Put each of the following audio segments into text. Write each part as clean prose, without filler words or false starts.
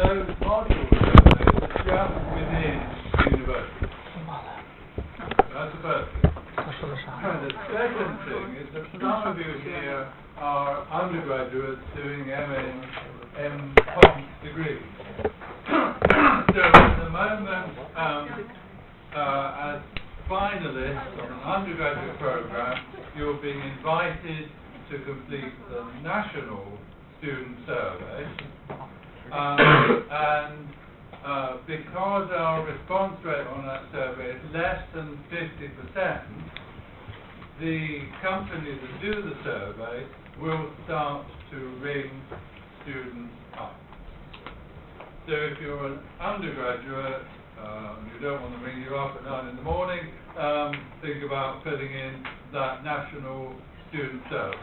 those module surveys are just within the university. That's the first thing. And the second thing is that some of you here are undergraduates doing M.Com degrees. So at the moment, as finalists on an undergraduate program, you're being invited to complete the national student survey. Because our response rate on that survey is less than 50%, the companies that do the survey will start to ring students up. So if you're an undergraduate, you don't want to ring you up at 9 in the morning, think about filling in that national student survey.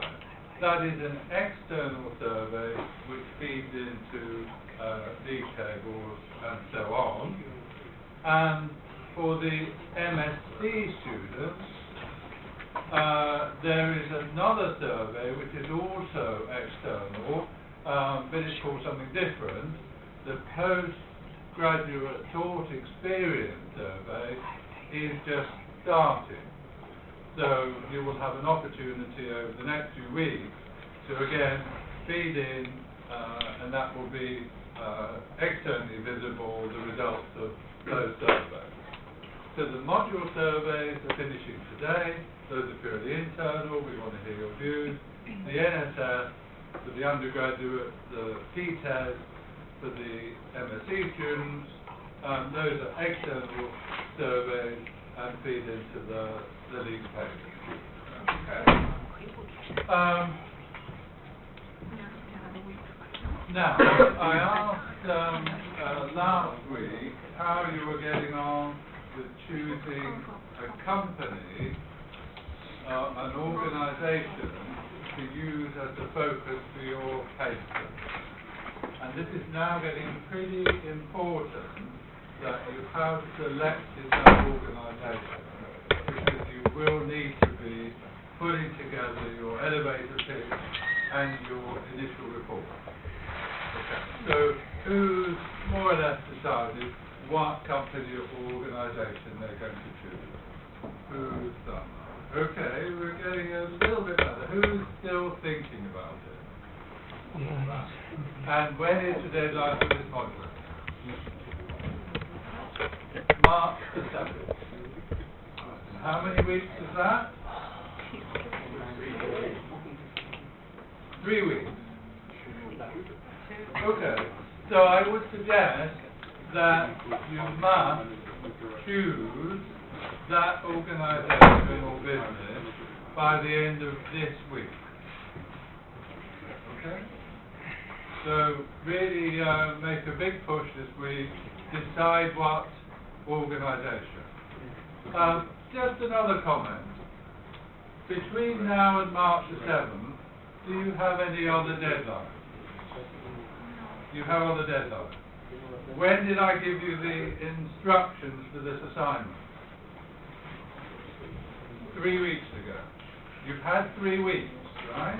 That is an external survey which feeds into league tables and so on. And for the MSc students, there is another survey which is also external, but it's called something different. The Postgraduate Taught Experience Survey is just starting. So you will have an opportunity over the next few weeks to again feed in, and that will be externally visible, the results of those surveys. So the module surveys are finishing today. Those are purely internal. We want to hear your views. The NSF for the undergraduate, the PTES for the MSc students, those are external surveys and feed into the league page. Okay. Now, I asked last week how you were getting on with choosing a company, an organisation to use as a focus for your case study. And this is now getting pretty important that you have selected that organisation, because you will need to be putting together your elevator pitch and your initial report. Okay. So who's more or less decided what company or organisation they're going to choose? Who's done that? Okay, we're getting a little bit better. Who's still thinking about it? And when is the deadline for this module? March the 7th. How many weeks is that? 3 weeks. Okay, so I would suggest that you must choose that organisation or business by the end of this week. Okay? So really make a big push this week, decide what organisation. Just another comment. Between now and March the 7th, do you have any other deadlines? You have other deadlines. When did I give you the instructions for this assignment? 3 weeks ago. You've had 3 weeks, right?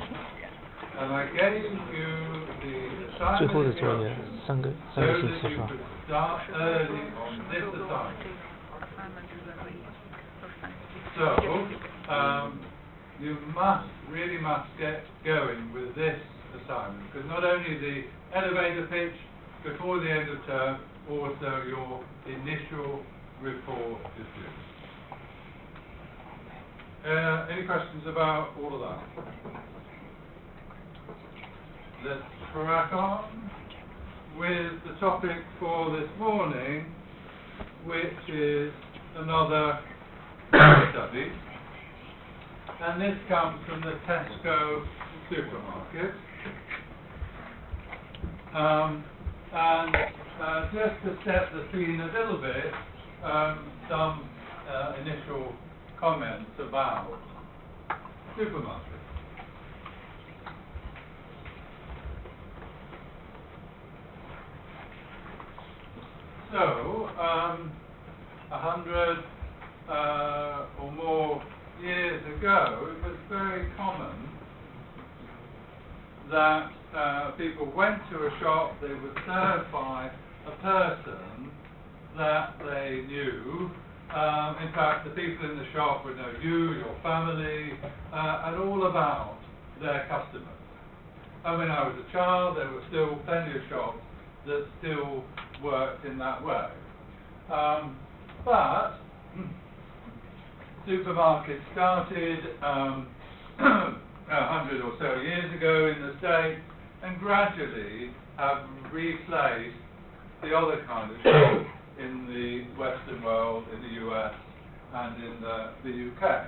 And I gave you the assignment instructions so that you could start early on this assignment. So, you really must get going with this assignment, because not only the elevator pitch before the end of term, also your initial report is due. Any questions about all of that? Let's crack on with the topic for this morning, which is another study. And this comes from the Tesco supermarket. And just to set the scene a little bit, some initial comments about supermarkets. So, 100 or more years ago, it was very common that people went to a shop, they were served by a person that they knew. In fact, the people in the shop would know you, your family, and all about their customers. And when I was a child, there were still plenty of shops that still worked in that way. But supermarkets started 100 or so years ago in the States and gradually have replaced the other kind of shop in the Western world, in the US and in the UK.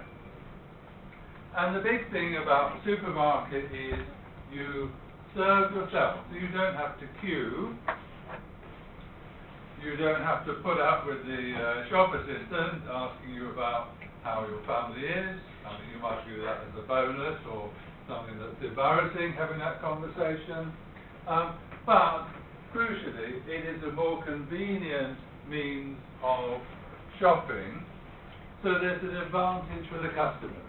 And the big thing about the supermarket is you serve yourself, so you don't have to queue. You don't have to put up with the shop assistant asking you about how your family is. I mean, you might do that as a bonus or something that's embarrassing, having that conversation. But crucially, it is a more convenient means of shopping, so there's an advantage for the customer.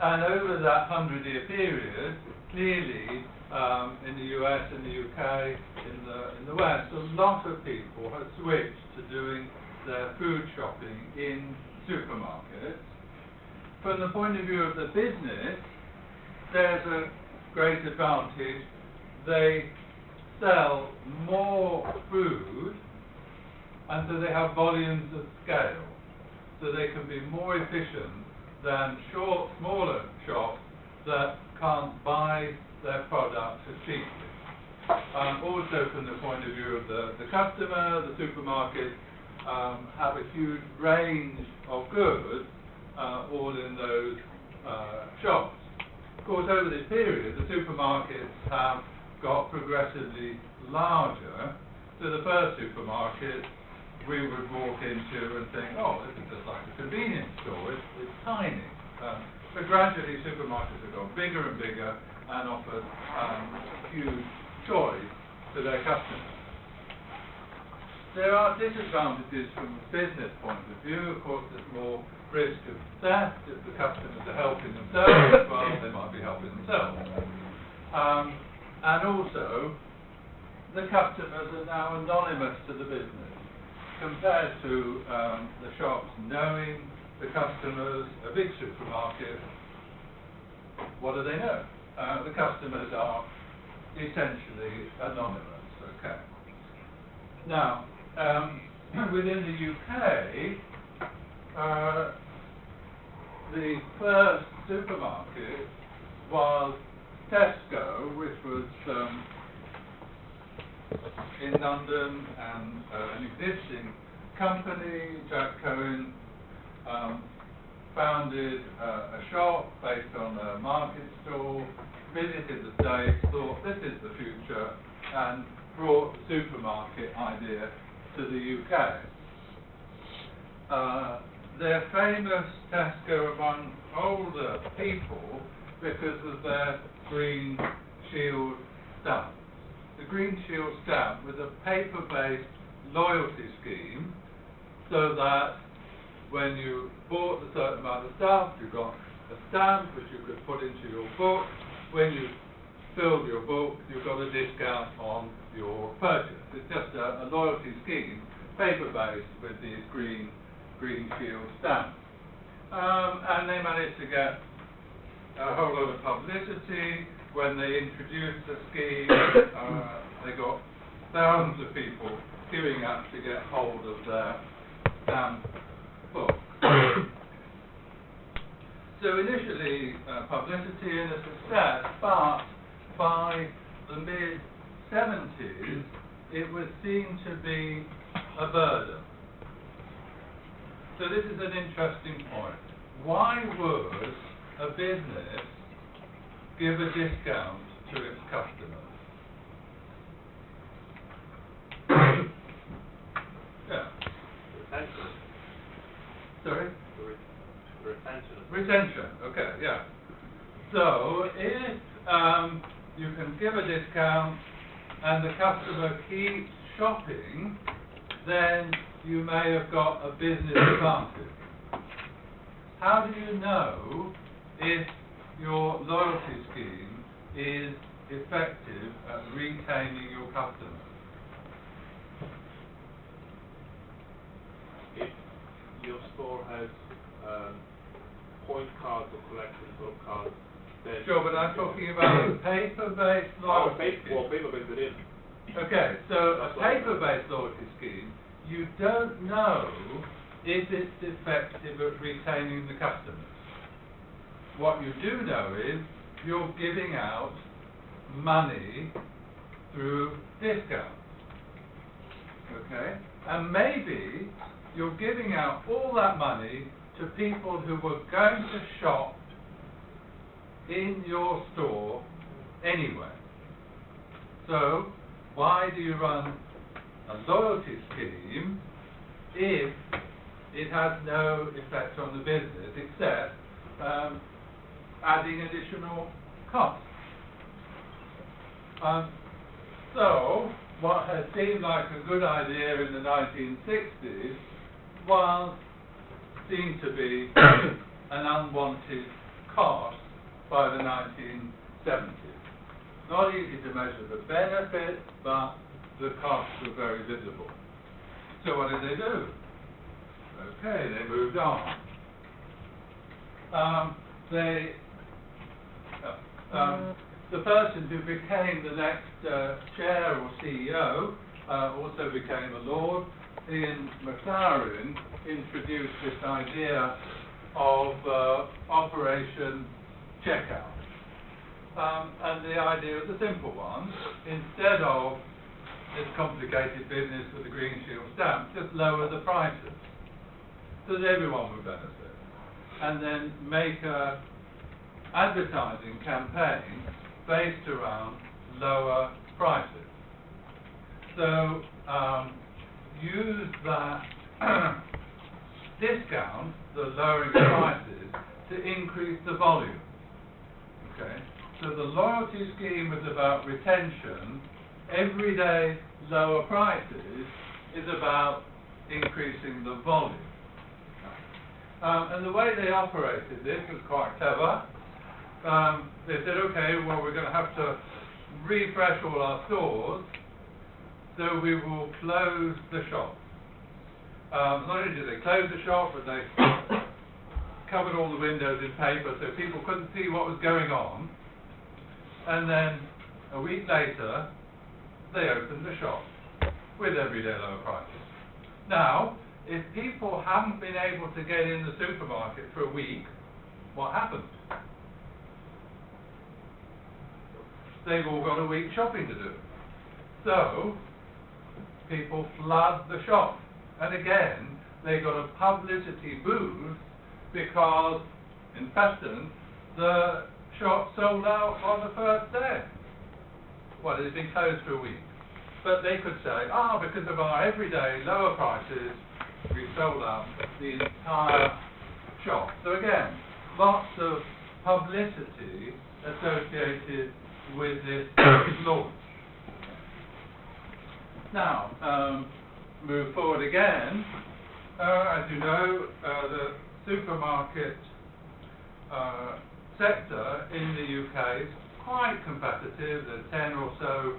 And over that 100-year period, clearly, in the US and the UK, in the West, a lot of people have switched to doing their food shopping in supermarkets. From the point of view of the business, there's a great advantage. They sell more food, and so they have volumes of scale. So they can be more efficient than smaller shops that can't buy their products as cheaply. Also from the point of view of the customer, the supermarkets have a huge range of goods all in those shops. Of course, over this period, the supermarkets have got progressively larger. So the first supermarket we would walk into and think, oh, this is just like a convenience store, it's tiny. But gradually supermarkets have got bigger and bigger and offered huge choice to their customers. There are disadvantages from a business point of view. Of course, there's more risk of theft. If the customers are helping themselves, well, they might be helping themselves. And also, the customers are now anonymous to the business, compared to the shops knowing the customers. A big supermarket, what do they know? The customers are essentially anonymous. Okay. Now, within the UK, the first supermarket was Tesco, which was in London, and an existing company. Jack Cohen founded a shop based on a market stall, visited the States, thought this is the future, and brought the supermarket idea to the UK. They're famous, Tesco, among older people because of their Green Shield stamp. The Green Shield stamp was a paper-based loyalty scheme, so that when you bought a certain amount of stuff, you got a stamp which you could put into your book. When you filled your book, you got a discount on your purchase. It's just a loyalty scheme, paper-based, with these Green Shield stamps. And they managed to get a whole lot of publicity. When they introduced the scheme, they got thousands of people queuing up to get hold of their stamp book. So initially, publicity and a success, but by the mid-70s, it was seen to be a burden. So this is an interesting point. Why would a business give a discount to its customers? Yeah. Retention. Sorry? Retention. Retention, okay, yeah. So if you can give a discount and the customer keeps shopping, then you may have got a business advantage. How do you know if your loyalty scheme is effective at retaining your customers? If your store has point cards or collections of cards, then... Sure, but I'm talking about a paper-based loyalty scheme. Paper-based it is. Okay, so That's a what I paper-based loyalty scheme, you don't know if it's effective at retaining the customers. What you do know is you're giving out money through discounts. Okay? And maybe you're giving out all that money to people who were going to shop in your store anyway. So, why do you run a loyalty scheme if it has no effect on the business except adding additional costs? So, what had seemed like a good idea in the 1960s was seen to be an unwanted cost by the 1970s. Not easy to measure the benefit, but the costs were very visible. So what did they do? Okay, they moved on. The person who became the next chair or CEO also became a lord. Ian McLaren introduced this idea of Operation Checkout. And the idea was a simple one. Instead of this complicated business with the Green Shield stamp, just lower the prices so that everyone would benefit. And then make a advertising campaign based around lower prices. So use that discount, the lowering prices, to increase the volume. Okay? So the loyalty scheme is about retention. Everyday lower prices is about increasing the volume. And the way they operated this was quite clever. They said, okay, well, we're going to have to refresh all our stores, so we will close the shop. Not only did they close the shop, but they covered all the windows in paper so people couldn't see what was going on. And then a week later, they opened the shop with everyday lower prices. Now, if people haven't been able to get in the supermarket for a week, what happens? They've all got a week shopping to do. So, people flood the shop. And again, they got a publicity boost because in Preston, the shop sold out on the first day. Well, it had been closed for a week. But they could say, because of our everyday lower prices, we sold out the entire shop. So again, lots of publicity associated with this launch. Now, move forward again. As you know, the supermarket sector in the UK is quite competitive. There are 10 or so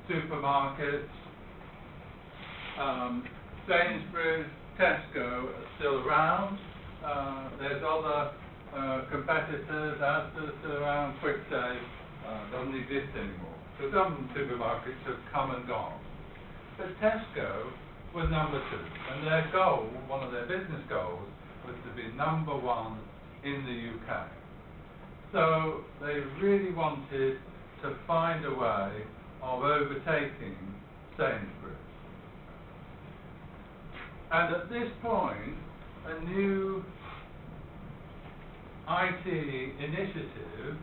supermarkets. Sainsbury's, Tesco are still around. There's other competitors, Asda's still around, QuickSave doesn't exist anymore. So some supermarkets have come and gone. But Tesco was number 2, and their goal, one of their business goals, was to be number 1 in the UK. So they really wanted to find a way of overtaking Sainsbury's. And at this point, a new IT initiative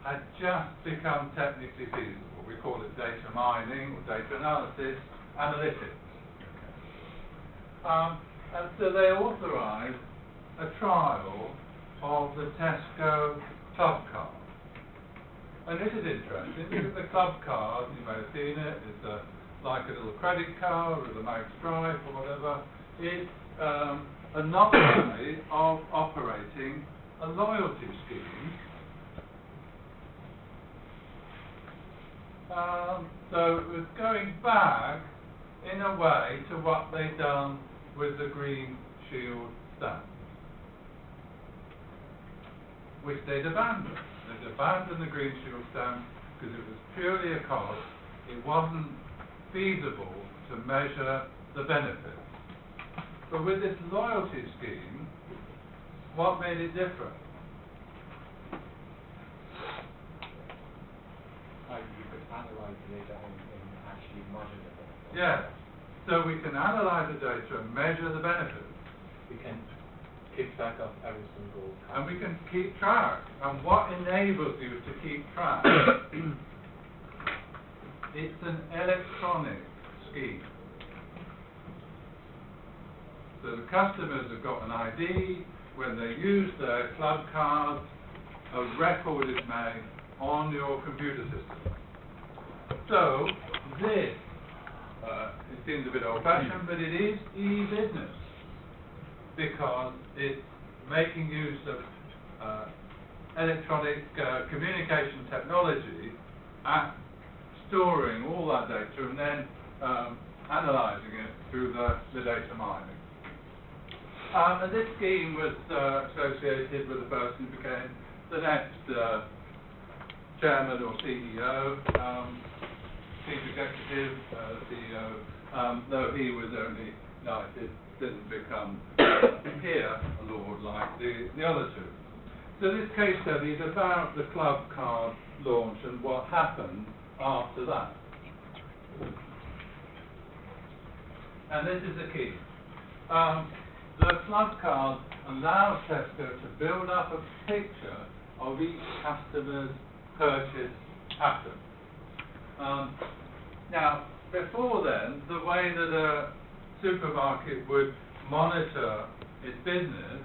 had just become technically feasible. We call it data mining or data analysis, analytics. And so they authorised a trial of the Tesco Club Card. And this is interesting because the Club Card, you may have seen it, it's like a little credit card with a Max Stripe or whatever. It's another way of operating a loyalty scheme. So it was going back, in a way, to what they'd done with the Green Shield stamp, which they'd abandoned. They'd abandoned the Green Shield stamp because it was purely a cost. It wasn't feasible to measure the benefits. But with this loyalty scheme, what made it different? You could analyze the data and actually measure the benefits. Yes. So we can analyze the data and measure the benefits. We can keep track of every single And we can keep track. And what enables you to keep track? It's an electronic scheme. So the customers have got an ID. When they use their club cards, a record is made on your computer system. So this, it seems a bit old-fashioned, but it is e-business because it's making use of electronic communication technology at storing all that data and then analysing it through the data mining. And this scheme was associated with the person who became the next chairman or CEO, chief executive, CEO, though he was only knighted, didn't become peer lord like the other two. So this case study is about the club card launch and what happened after that. And this is the key. The club card allows Tesco to build up a picture of each customer's purchase pattern. Now, before then, the way that a supermarket would monitor its business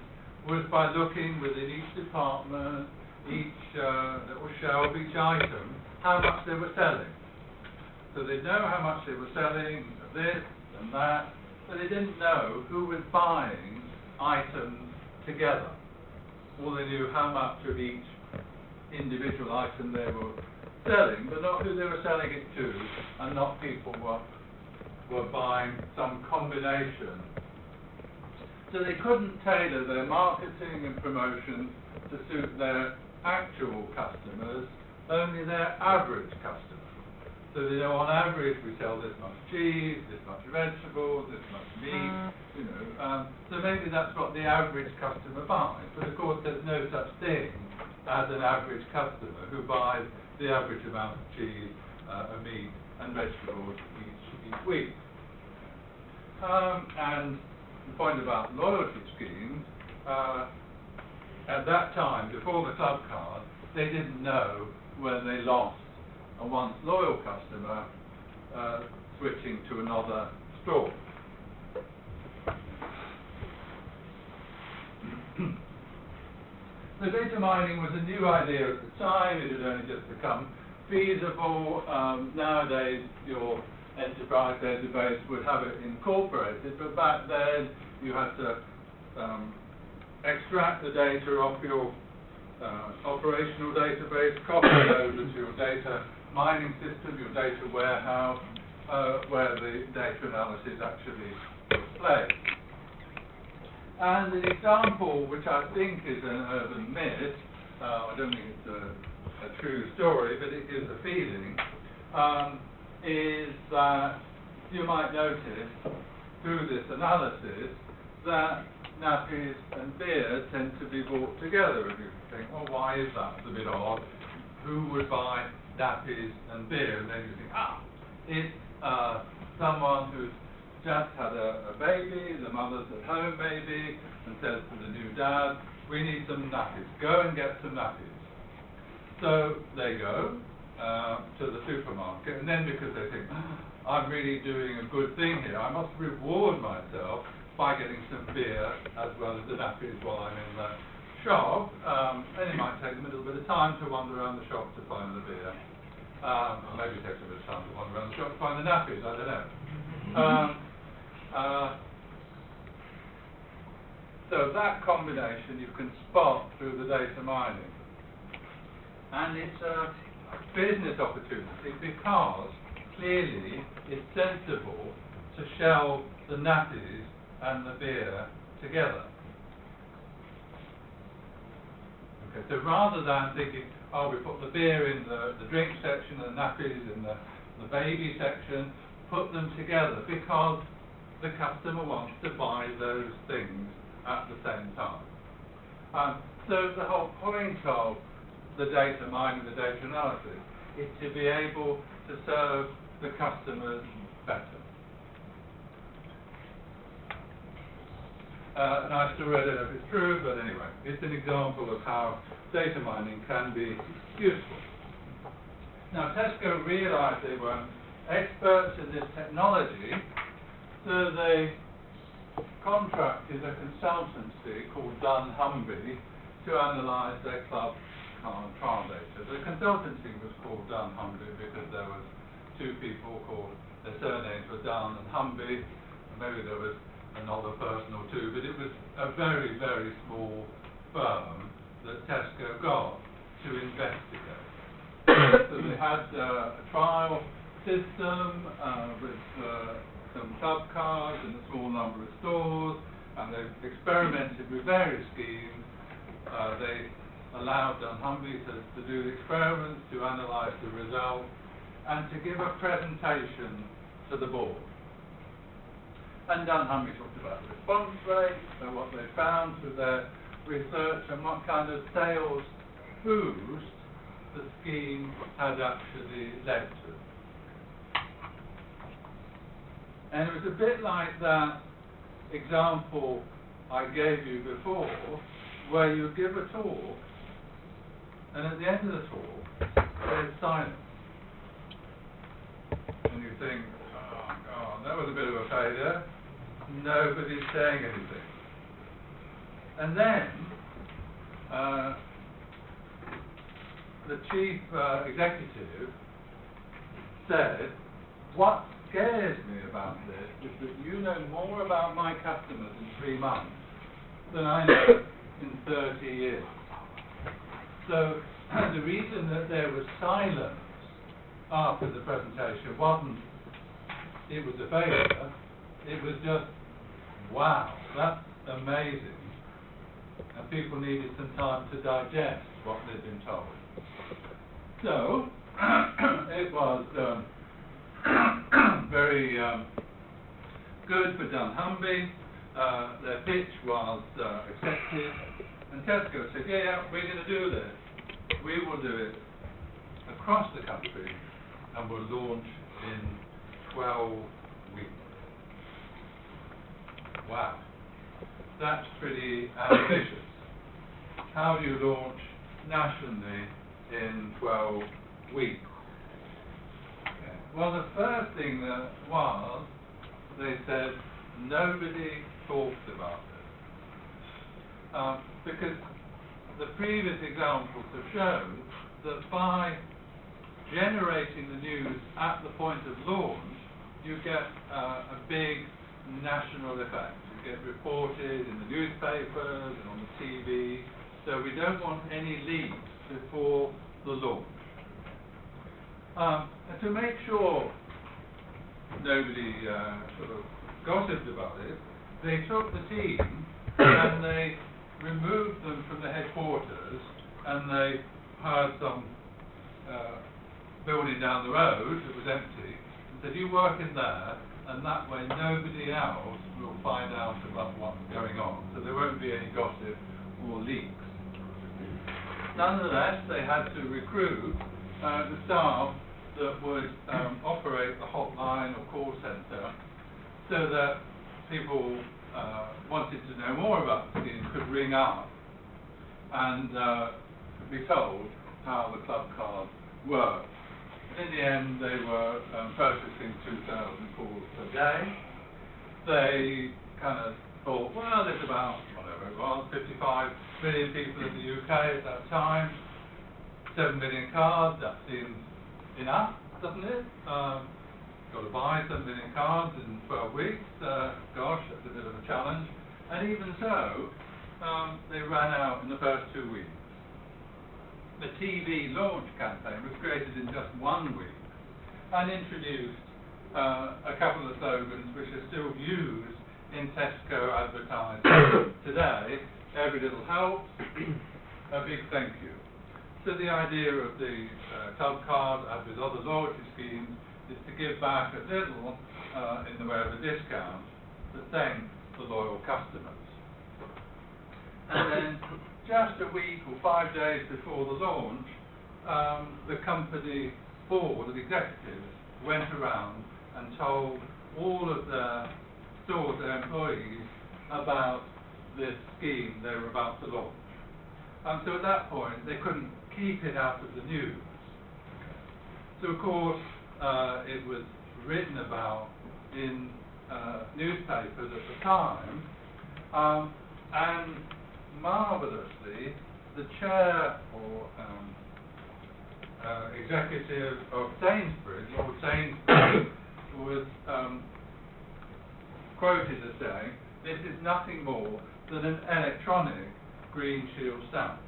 was by looking within each department, each little shelf, each item, how much they were selling. So they'd know how much they were selling of this and that, but they didn't know who was buying items together. All they knew how much of each individual item they were selling, but not who they were selling it to, and not people were buying some combination. So they couldn't tailor their marketing and promotion to suit their actual customers, only their average customer. So they know on average we sell this much cheese, this much vegetables, this much meat, you know. So maybe that's what the average customer buys. But of course there's no such thing as an average customer who buys the average amount of cheese, meat and vegetables each week. And the point about loyalty schemes, at that time, before the club card, they didn't know when they lost a once loyal customer switching to another store. So data mining was a new idea at the time. It had only just become feasible. Nowadays, your enterprise database would have it incorporated, but back then you had to extract the data off your operational database, copy it over to your data mining system, your data warehouse, where the data analysis actually took place. And an example, which I think is an urban myth, I don't think it's a true story, but it gives a feeling, is that you might notice through this analysis that nappies and beer tend to be bought together. And you think, well, why is that? It's a bit odd. Who would buy nappies and beer? And then you think, it's someone who's just had a baby, the mother's at home maybe, and says to the new dad, we need some nappies. Go and get some nappies. So they go to the supermarket, and then because they think, I'm really doing a good thing here, I must reward myself by getting some beer as well as the nappies while I'm in the shop, and it might take them a little bit of time to wander around the shop to find the beer. Or maybe it takes a bit of time to wander around the shop to find the nappies, I don't know. So that combination you can spot through the data mining. And it's business opportunity because clearly it's sensible to shelve the nappies and the beer together. Okay, so rather than thinking, oh, we put the beer in the drink section and the nappies in the baby section, put them together because the customer wants to buy those things at the same time. So the whole point of the data mining, the data analysis, is to be able to serve the customers better. Nice story, I don't know if it's true, but anyway, it's an example of how data mining can be useful. Now, Tesco realised they were experts in this technology, so they contracted a consultancy called dunnhumby to analyse their club card trial data. The consultancy was called dunnhumby because there was two people called, their surnames were Dunn and Humby, and maybe there was another person or two, but it was a very, very small firm that Tesco got to investigate. So they had a trial system with some club cards in a small number of stores, and they experimented with various schemes. They allowed dunnhumby to do the experiments, to analyse the results, and to give a presentation to the board. And dunnhumby talked about the response rate, so what they found through their research, and what kind of sales boost the scheme had actually led to. And it was a bit like that example I gave you before, where you give a talk, and at the end of the talk, there's silence. And you think, oh God, that was a bit of a failure. Nobody's saying anything. And then, the chief executive said, what scares me about this is that you know more about my customers in 3 months than I know in 30 years. So the reason that there was silence after the presentation wasn't it was a failure, it was just, wow, that's amazing. And people needed some time to digest what they'd been told. So, it was very good for dunnhumby. Their pitch was accepted, and Tesco said, yeah, we're going to do this. We will do it across the country, and we'll launch in 12 weeks. Wow, that's pretty ambitious. How do you launch nationally in 12 weeks? Okay. Well, the first thing that was, they said, nobody talks about it. Because the previous examples have shown that by generating the news at the point of launch, you get a big national effect. You get reported in the newspapers and on the TV. So we don't want any leaks before the launch. And to make sure nobody sort of gossiped about it, they took the team and they removed them from the headquarters, and they hired some building down the road that was empty, and said, you work in there, and that way nobody else will find out about what's going on. So there won't be any gossip or leaks. Nonetheless, they had to recruit the staff that would operate the hotline or call centre, so that people wanted to know more about the scheme could ring up and be told how the club card worked. And in the end, they were processing 2,000 calls per day. They kind of thought, well, there's about, whatever it was, 55 million people in the UK at that time, 7 million cards, that seems enough, doesn't it? Got to buy 7 million cards in 12 weeks, gosh, that's a bit of a challenge. And even so, they ran out in the first 2 weeks. the TV launch campaign was created in just 1 week and introduced a couple of slogans which are still used in Tesco advertising today. Every little helps, a big thank you. So the idea of the club card, as with other loyalty schemes, is to give back a little in the way of a discount to thank the loyal customers. And then just a week or 5 days before the launch, the company board of executives went around and told all of their stores, their employees, about this scheme they were about to launch. And so at that point, they couldn't keep it out of the news. So of course, it was written about in newspapers at the time, and marvellously, the chair or executive of Sainsbury's, Lord Sainsbury, was quoted as saying, "This is nothing more than an electronic Green Shield stamp."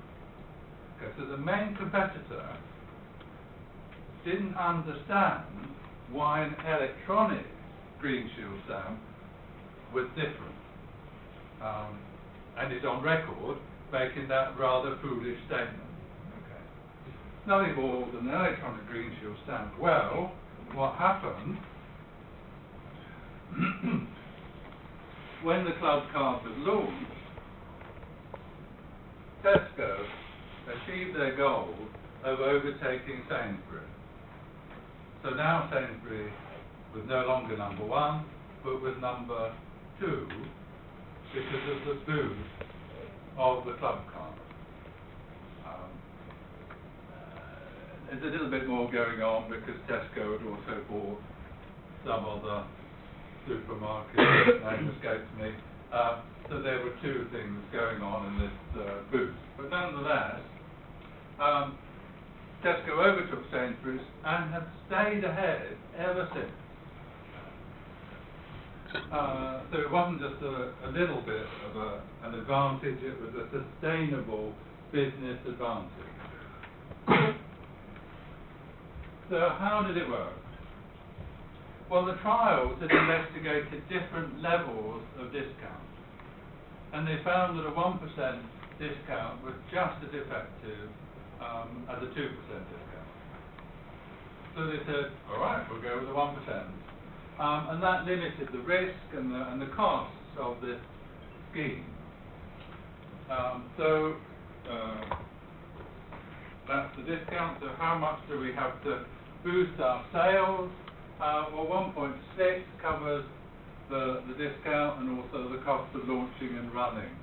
Okay, so the main competitor didn't understand why an electronic Green Shield stamp was different, and is on record making that rather foolish statement. Okay. Nothing more than an electronic Green Shield stamp. Well, what happened when the club card was launched, Tesco achieved their goal of overtaking Sainsbury's. So now Sainsbury's was no longer number 1, but was number 2 because of the boost of the club card. There's a little bit more going on because Tesco had also bought some other supermarket, name escapes me. So there were 2 things going on in this boost. But nonetheless, Tesco overtook Sainsbury's and have stayed ahead ever since. So it wasn't just a little bit of an advantage, it was a sustainable business advantage. So how did it work? Well, the trials had investigated different levels of discount, and they found that a 1% discount was just as effective as a 2% discount. So they said, all right, we'll go with the 1%. And that limited the risk and the costs of this scheme. So that's the discount. So how much do we have to boost our sales? Well, 1.6 covers the discount and also the cost of launching and running.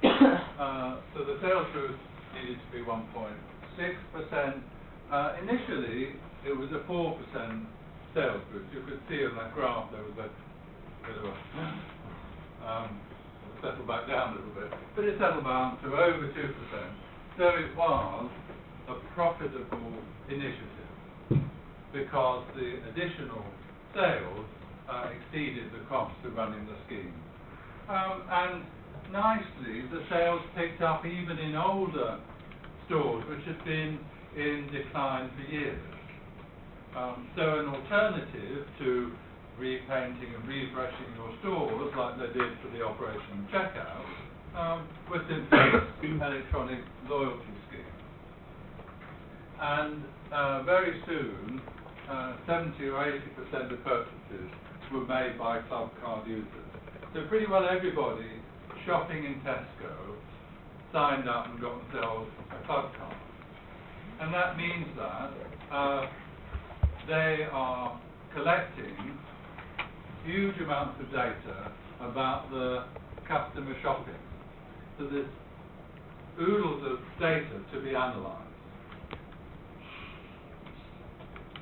So the sales boost needed to be 1.6%. Initially, it was a 4% sales boost. You could see on that graph there was a bit of a settle back down a little bit, but it settled down to over 2%. So it was a profitable initiative because the additional sales exceeded the cost of running the scheme. And nicely, the sales picked up even in older stores which had been in decline for years. So an alternative to repainting and refreshing your stores like they did for the Operation Checkout was simply an electronic loyalty scheme. And very soon, 70 or 80% of purchases were made by club card users. So pretty well everybody shopping in Tesco signed up and got themselves a club card. And that means that they are collecting huge amounts of data about the customer shopping. So there's oodles of data to be analysed.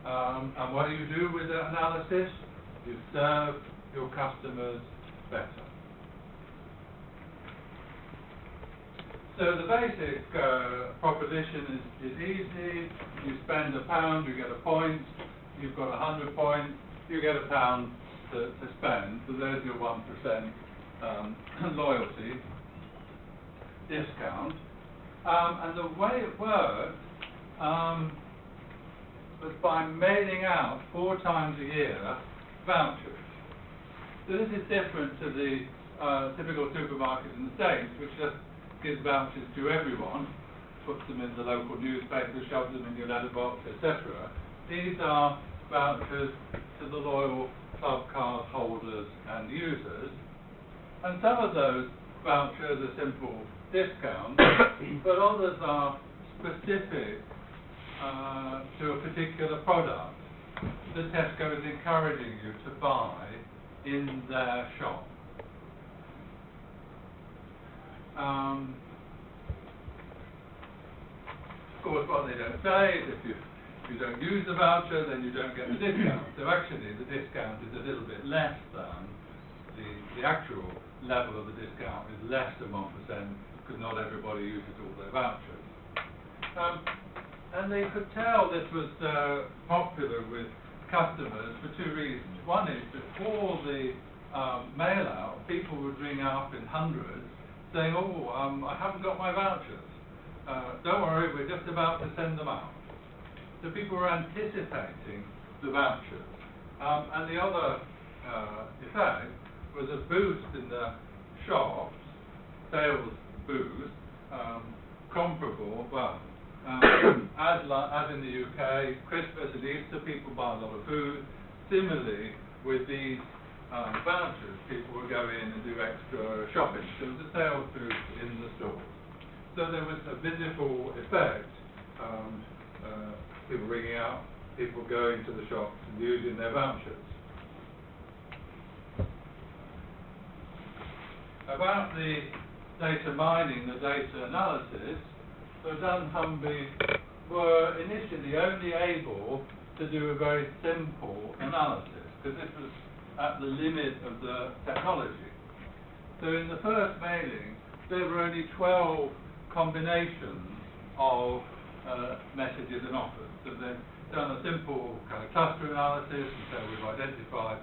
And what do you do with that analysis? You serve your customers better. So the basic proposition is easy. You spend £1, you get a point. You've got 100 points, you get £1 to spend. So there's your 1% loyalty discount. And the way it worked was by mailing out 4 times a year vouchers. So this is different to the typical supermarket in the States, which just gives vouchers to everyone, puts them in the local newspaper, shoves them in your letterbox, etc. These are vouchers to the loyal club card holders and users. And some of those vouchers are simple discounts, but others are specific to a particular product that Tesco is encouraging you to buy in their shop. Of course, what they don't say is if you don't use the voucher, then you don't get the discount. So actually, the discount is a little bit less than the actual level of the discount is less than 1%, because not everybody uses all their vouchers. And they could tell this was popular with customers for 2 reasons. One is before the mail out, people would ring up in hundreds saying, oh, I haven't got my vouchers. Don't worry, we're just about to send them out. So people were anticipating the vouchers. And the other effect was a boost in the shops, sales boost, comparable, well, as in the UK, Christmas and Easter, people buy a lot of food. Similarly, with these vouchers, people would go in and do extra shopping. There was a sales boost in the stores. So there was a visible effect, people ringing out, people going to the shops and using their vouchers. About the data mining, the data analysis, so dunnhumby were initially only able to do a very simple analysis, because this was at the limit of the technology. So in the first mailing, there were only 12 combinations of messages and offers. So they've done a simple kind of cluster analysis, and so we've identified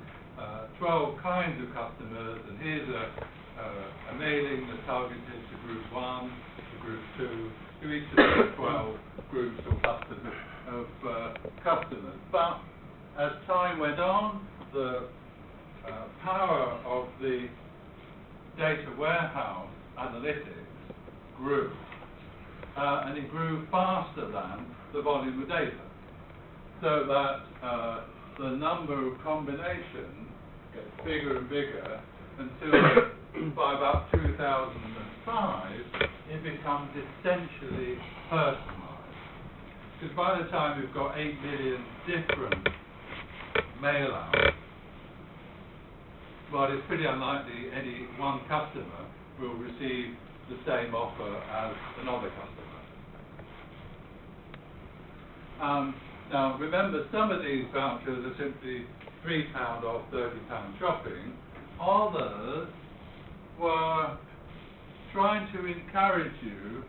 12 kinds of customers, and here's a mailing that's targeted to group 1, to group 2, to each of the 12 groups or clusters of customers. But as time went on, the power of the data warehouse analytics grew, and it grew faster than the volume of data, so that the number of combinations gets bigger and bigger until by about 2005 it becomes essentially personalised. Because by the time we've got 8 million different mail outs, well, it's pretty unlikely any one customer will receive the same offer as another customer. Now, remember, some of these vouchers are simply £3 off £30 shopping. Others were trying to encourage you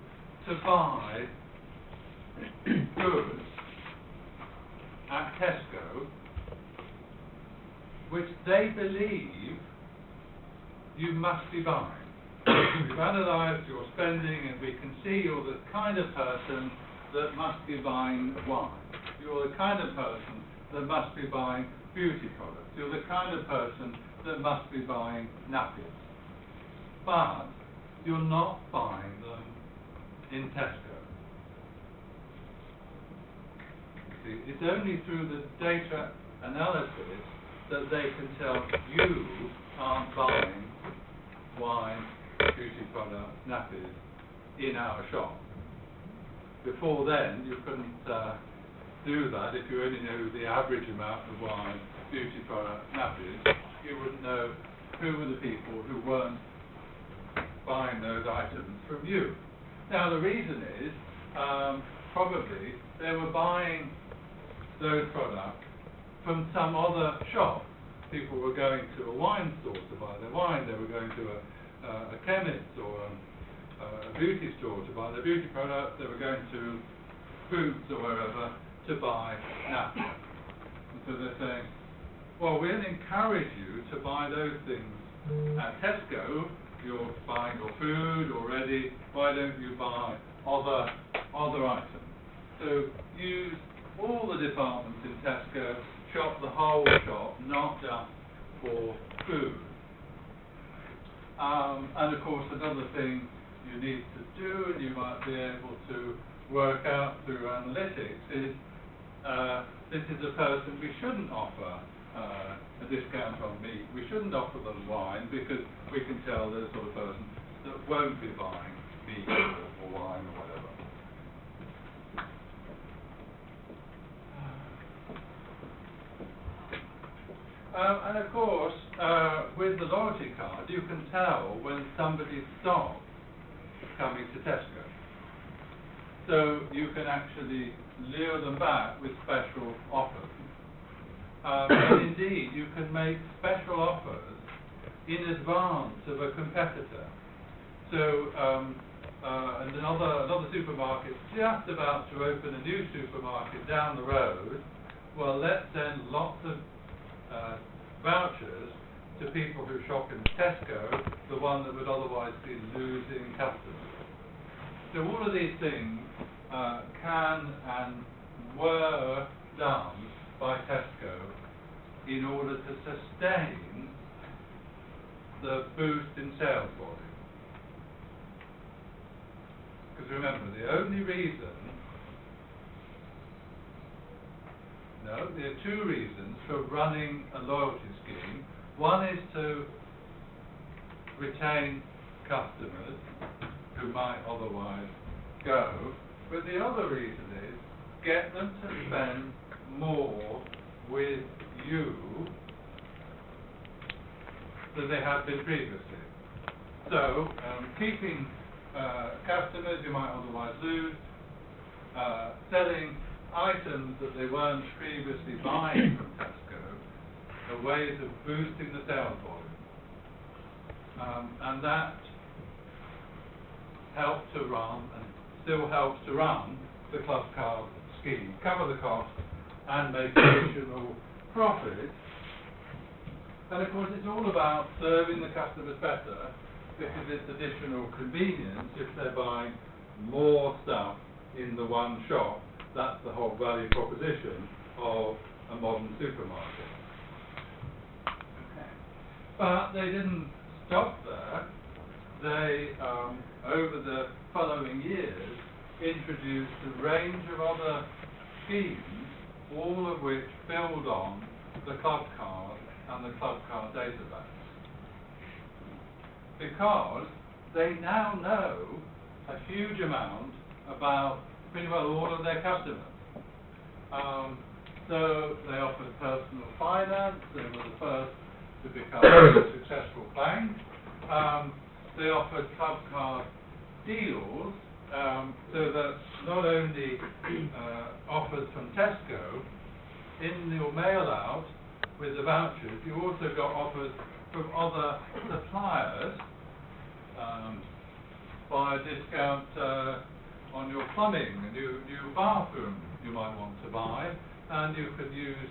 to buy goods at Tesco, which they believe you must be buying. We've analysed your spending, and we can see you're the kind of person that must be buying wine. You're the kind of person that must be buying beauty products. You're the kind of person that must be buying nappies. But you're not buying them in Tesco. See, it's only through the data analysis that they can tell you aren't buying wine, beauty products, nappies in our shop. Before then, you couldn't do that. If you only knew the average amount of wine, beauty products, nappies, you wouldn't know who were the people who weren't buying those items from you. Now, the reason is probably they were buying those products from some other shop. People were going to a wine store to buy their wine. They were going to a chemist or a beauty store to buy their beauty products. They were going to Boots or wherever to buy nappies. And so they're saying, well, we'll encourage you to buy those things at Tesco. You're buying your food already. Why don't you buy other items. So use all the departments in Tesco, shop the whole shop, not just for food. And of course, another thing you need to do, and you might be able to work out through analytics, is this is a person we shouldn't offer a discount on meat. We shouldn't offer them wine because we can tell they're the sort of person that won't be buying meat or wine or whatever. And of course, with the loyalty card, you can tell when somebody stopped coming to Tesco. So you can actually lure them back with special offers. And indeed, you can make special offers in advance of a competitor. So, and another supermarket just about to open a new supermarket down the road, well, let's send lots of vouchers to people who shop in Tesco, the one that would otherwise be losing customers. So all of these things can and were done by Tesco in order to sustain the boost in sales volume. Because remember, the only reason, no, there are two reasons for running a loyalty scheme. One is to retain customers who might otherwise go, but the other reason is get them to spend more with you than they have been previously. So, keeping customers you might otherwise lose, selling items that they weren't previously buying from Tesco are ways of boosting the sales volume. And that helped to run, and still helps to run, the club card scheme, cover the cost and make additional profit. And of course it's all about serving the customers better, because it's additional convenience if they're buying more stuff in the one shop. That's the whole value proposition of a modern supermarket. Okay. But they didn't stop there. They, over the following years, introduced a range of other schemes, all of which build on the club card and the club card database. Because they now know a huge amount about pretty well all of their customers. So they offered personal finance. They were the first to become a successful bank. They offered club card deals, so that not only offers from Tesco, in your mail out with the vouchers, you also got offers from other suppliers, buy a discount on your plumbing, a new bathroom you might want to buy, and you could use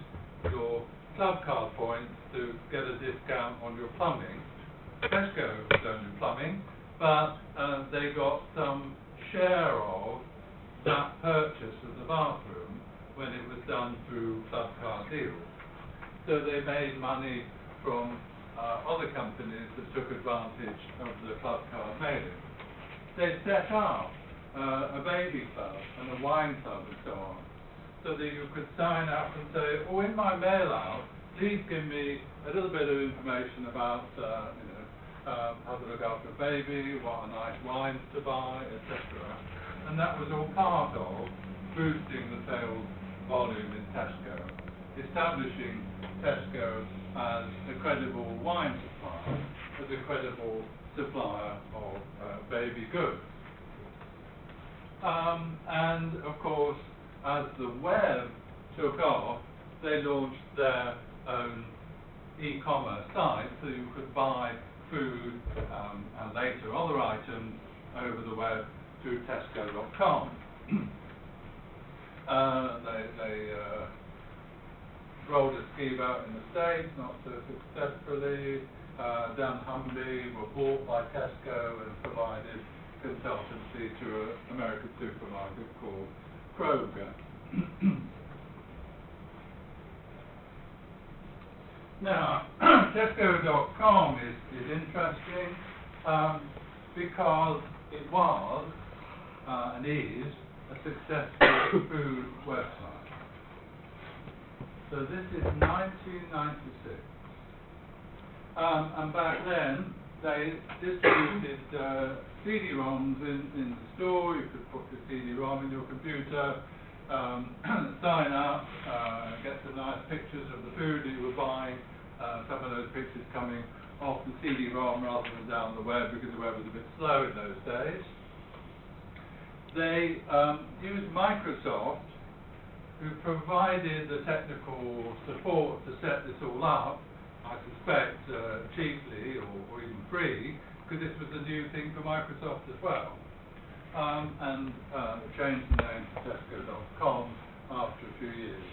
your club card points to get a discount on your plumbing. Tesco don't do plumbing, but they got some share of that purchase of the bathroom when it was done through club card deals. So they made money from other companies that took advantage of the club card mailing. They set up a baby club and a wine club and so on, so that you could sign up and say, oh, in my mail out, please give me a little bit of information about how to look after a baby, what are nice wines to buy, etc. And that was all part of boosting the sales volume in Tesco, establishing Tesco as a credible wine supplier, as a credible supplier of baby goods. And of course, as the web took off, they launched their own e-commerce site, so you could buy food and later other items over the web through Tesco.com. They rolled a scheme out in the States, not so successfully. Dunnhumby were bought by Tesco and provided consultancy to an American supermarket called Kroger. Now, Tesco.com is interesting because it was and is a successful food website. So this is 1996. And back then, they distributed CD-ROMs in the store. You could put the CD-ROM in your computer, sign up, get some nice pictures of the food that you were buying. Some of those pictures coming off the CD-ROM rather than down the web, because the web was a bit slow in those days. They used Microsoft, who provided the technical support to set this all up, I suspect cheaply or even free, because this was a new thing for Microsoft as well. And changed the name to Tesco.com after a few years.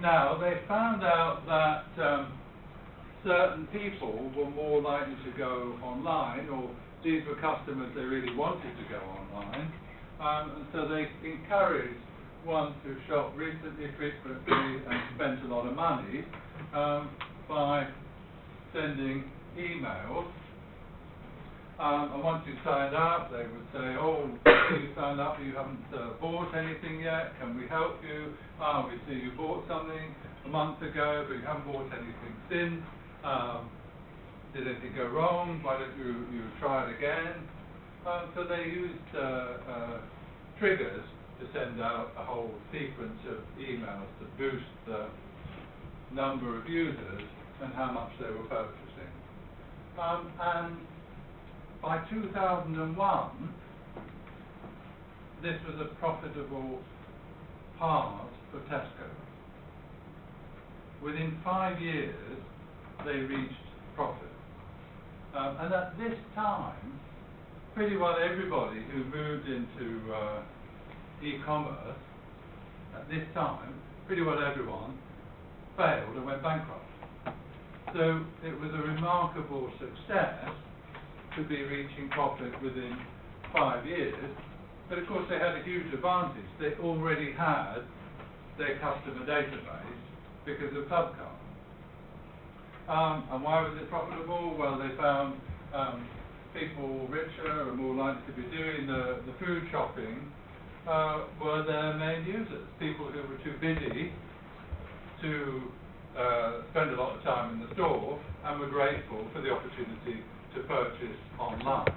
Now, they found out that certain people were more likely to go online, or these were customers they really wanted to go online, and so they encouraged one to shop recently, frequently, and spend a lot of money by sending emails. And once you signed up, they would say, oh, you signed up, you haven't bought anything yet, can we help you? We see you bought something a month ago, but you haven't bought anything since. Did anything go wrong? Why don't you try it again? So they used triggers to send out a whole sequence of emails to boost the number of users and how much they were purchasing. And by 2001, this was a profitable part for Tesco. Within 5 years, they reached profit. And at this time, pretty well everybody who moved into e-commerce, at this time, pretty well everyone failed and went bankrupt. So it was a remarkable success to be reaching profit within 5 years. But of course they had a huge advantage. They already had their customer database because of Clubcard. And why was it profitable? Well, they found people richer and more likely to be doing the food shopping were their main users. People who were too busy to spend a lot of time in the store and were grateful for the opportunity to purchase online.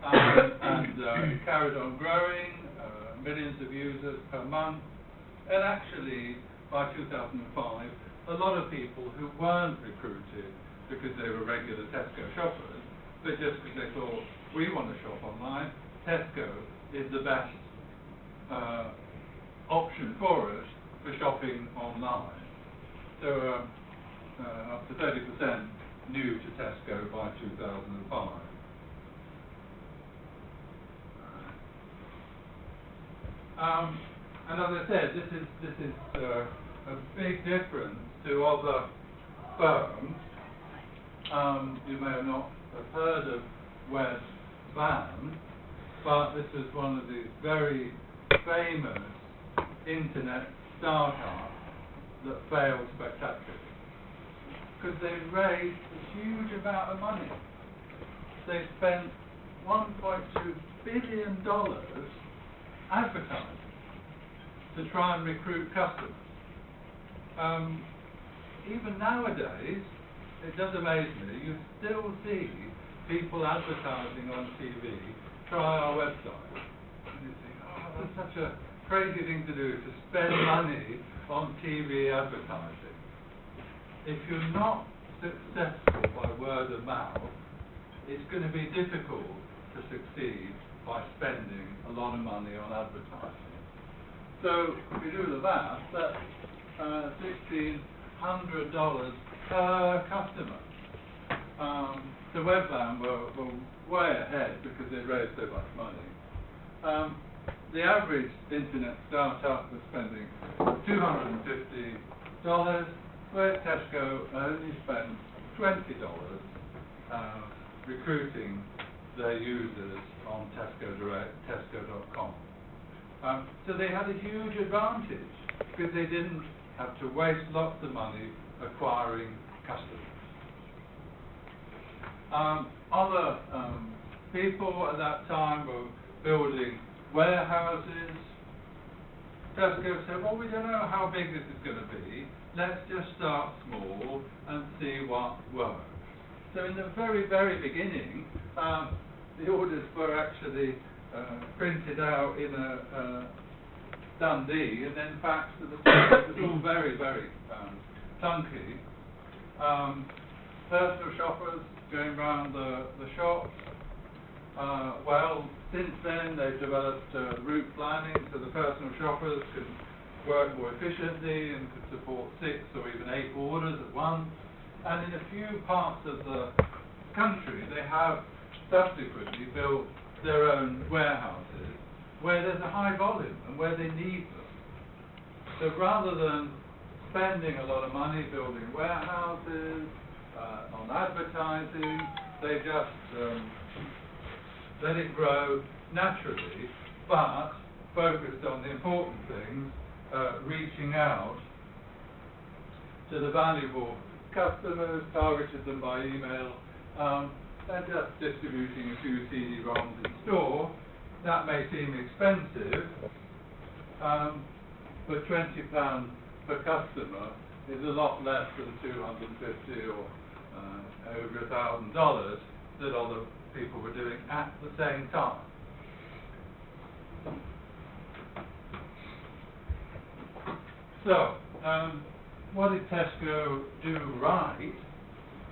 And it carried on growing, millions of users per month, and actually by 2005 a lot of people who weren't recruited because they were regular Tesco shoppers, but just because they thought, we want to shop online, Tesco is the best option for us for shopping online. So up to 30% new to Tesco by 2005. And as I said, this is a big difference to other firms. You may have not have heard of Webvan, but this is one of these very famous internet startups that failed spectacularly, because they raised a huge amount of money. They spent $1.2 billion advertising to try and recruit customers. Even nowadays, it does amaze me, you still see people advertising on TV, try our website. And you think, oh, that's such a crazy thing to do, to spend money on TV advertising. If you're not successful by word of mouth, it's going to be difficult to succeed by spending a lot of money on advertising. So if you do the math, that's $1,600 per customer. The Webvan were way ahead because they raised so much money. The average internet startup was spending $250, whereas Tesco only spent $20 recruiting their users on Tesco Direct, Tesco.com. So they had a huge advantage because they didn't have to waste lots of money acquiring customers. Other people at that time were building warehouses. Tesco said, well, we don't know how big this is going to be. Let's just start small and see what works. So in the very, very beginning, the orders were actually printed out in a Dundee and then faxed to the store. It was all very, very clunky. Personal shoppers going around the shops. Well, since then they've developed route planning so the personal shoppers can work more efficiently and could support 6 or even 8 orders at once. And in a few parts of the country they have subsequently built their own warehouses where there's a high volume and where they need them. So rather than spending a lot of money building warehouses, on advertising, they just let it grow naturally, but focused on the important things, reaching out to the valuable customers, targeted them by email, and just distributing a few CD-ROMs in store. That may seem expensive, but £20 per customer is a lot less than $250 or over $1,000 that other people were doing at the same time. So, what did Tesco do right?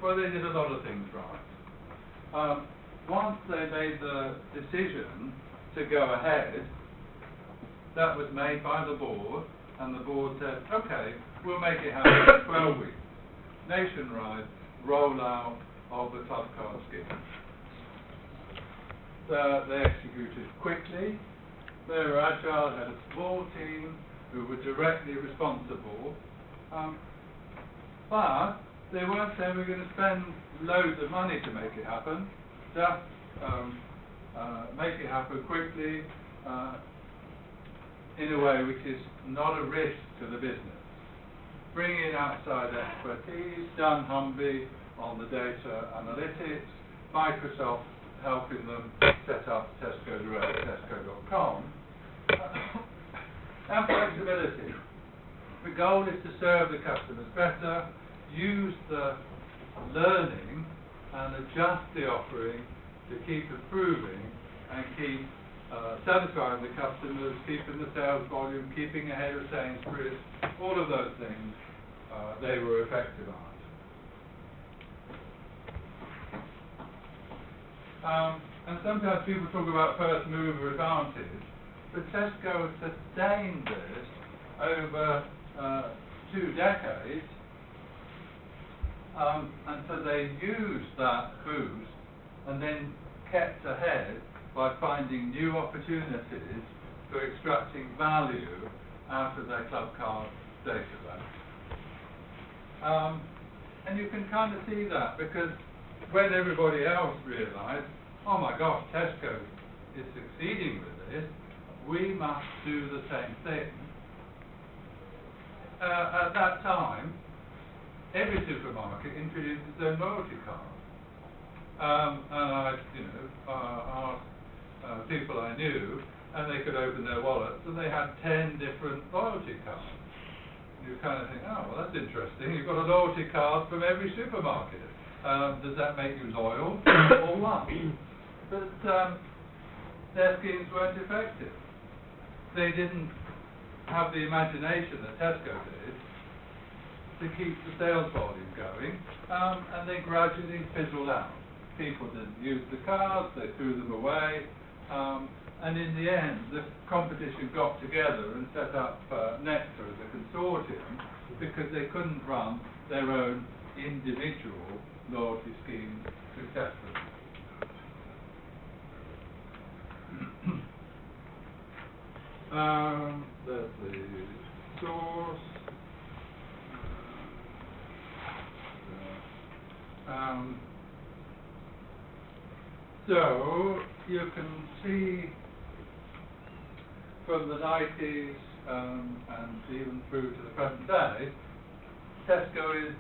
Well, they did a lot of things right. Once they made the decision to go ahead, that was made by the board, and the board said, okay, we'll make it happen in 12 weeks. Nationwide rollout of the club card scheme. They executed quickly. They were agile, had a small team who were directly responsible. But they weren't saying we're going to spend loads of money to make it happen. Just make it happen quickly in a way which is not a risk to the business. Bring in outside expertise, done humbly on the data analytics, Microsoft helping them set up Tesco Direct, Tesco.com, and flexibility. The goal is to serve the customers better, use the learning and adjust the offering to keep improving and keep satisfying the customers, keeping the sales volume, keeping ahead of Sainsbury's, all of those things they were effective at. And sometimes people talk about first mover advantage, but Tesco sustained this over 2 decades, and so they used that boost and then kept ahead by finding new opportunities for extracting value out of their club card database. And you can kind of see that because when everybody else realised, oh my gosh, Tesco is succeeding with this, we must do the same thing. At that time, every supermarket introduced its own loyalty card. And I, asked people I knew, and they could open their wallets, and they had 10 different loyalty cards. You kind of think, oh, well, that's interesting. You've got a loyalty card from every supermarket. Does that make you loyal or what? But their schemes weren't effective. They didn't have the imagination that Tesco did to keep the sales volume going, and they gradually fizzled out. People didn't use the cards, they threw them away, and in the end, the competition got together and set up Nectar as a consortium because they couldn't run their own individual loyalty schemes successfully. There's the source. So you can see from the 90s and even through to the present day, Tesco is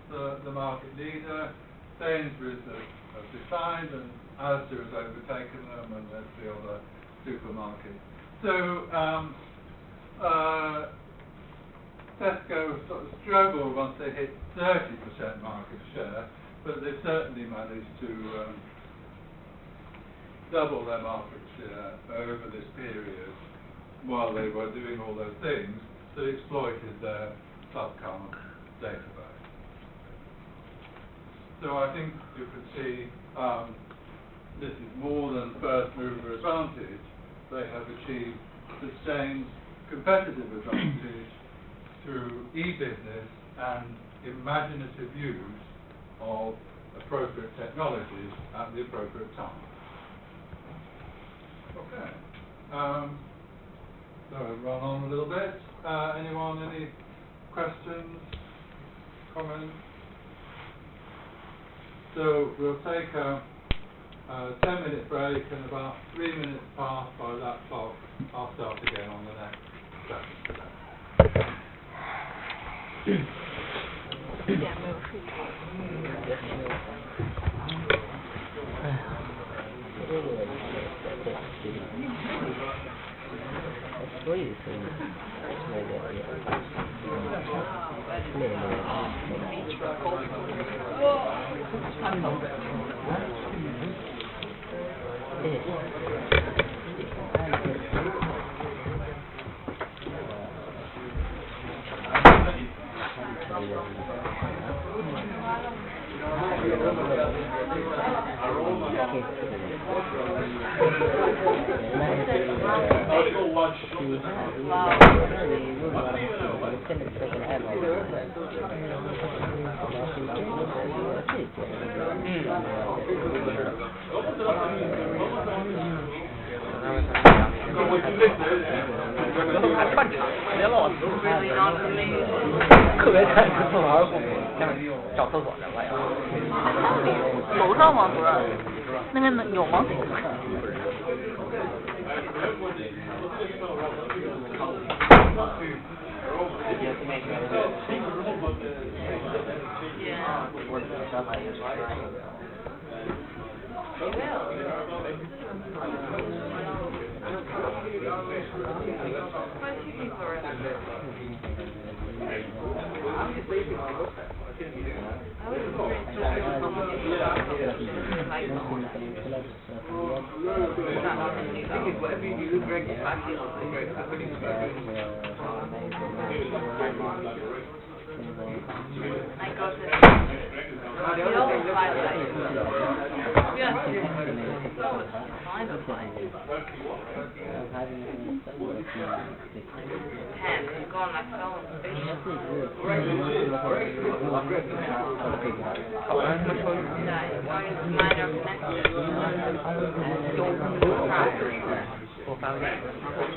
the market leader, Sainsbury's have declined, and Asda has overtaken them, and there's the other supermarkets. So Tesco sort of struggled once they hit 30% market share, but they certainly managed to double their market share over this period while they were doing all those things that exploited their subcom database. So I think you can see this is more than first mover advantage. They have achieved sustained competitive advantage through e-business and imaginative use of appropriate technologies at the appropriate time. Okay. So I've run on a little bit. Anyone, any questions, comments? So we'll take a 10-minute break, and about 3 minutes past by that clock, I'll start again on the next session.楼上吗？不是，那个有吗？ 我发微信，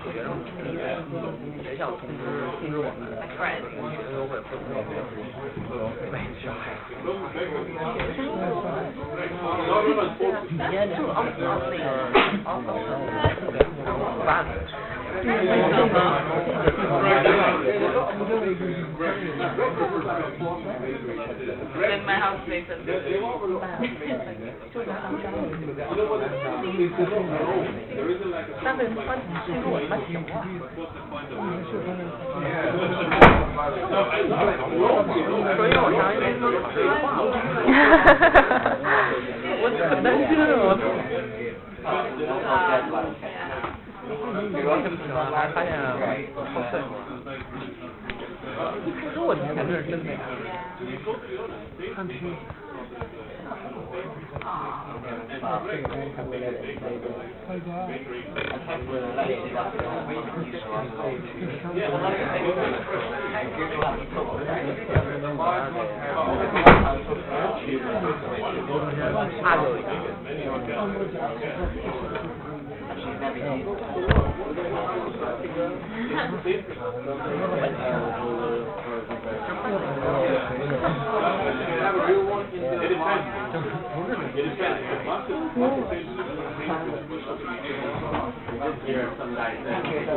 学生学校通知我们学生优惠活动，没事。今天正好那个发的。Like my house makes us.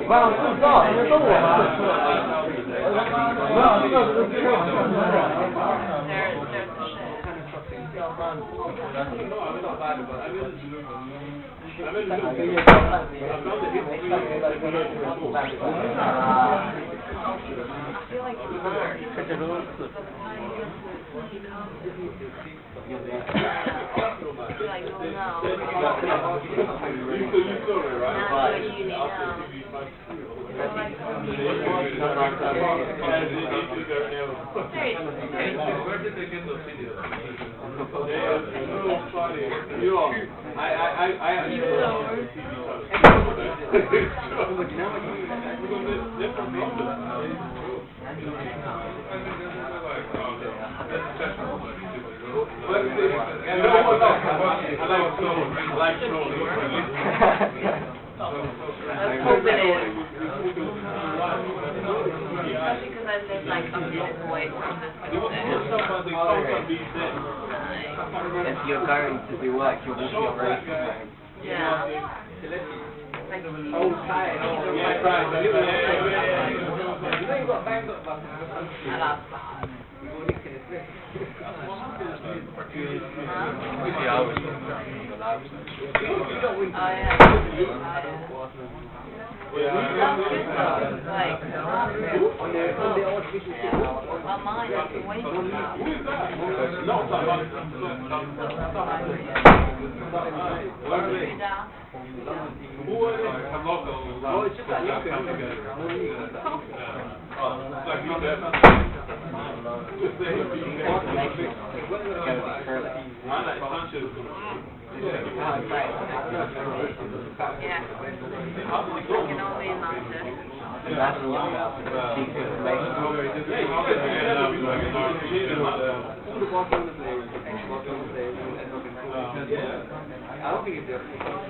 不让自造，人家都我吗？不让这个开玩笑，真的。这都是四。If you're going to do work, you'll be your race. Yeah. I don't think it's their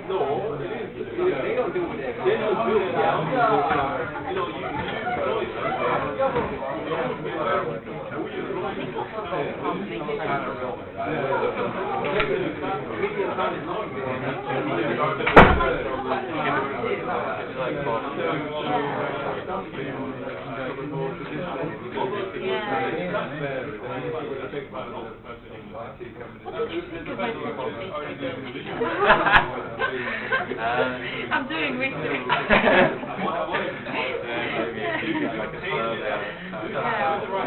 no, they don't do it. They don't do it. I'm doing research.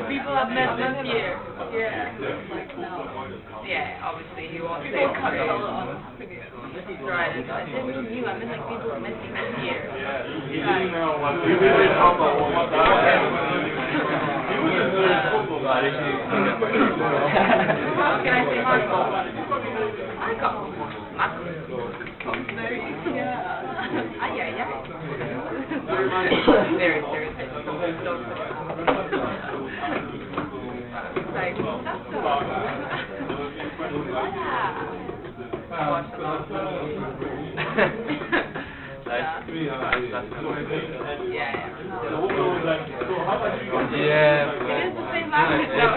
People have met this year. Yeah. Yeah, obviously he wants to say right. I didn't mean you. I meant like people have met this year. Right. How can I say Marco? Marco. Yeah. Ay, ay, ay. Very serious. Like, that's yeah. It is the same language though.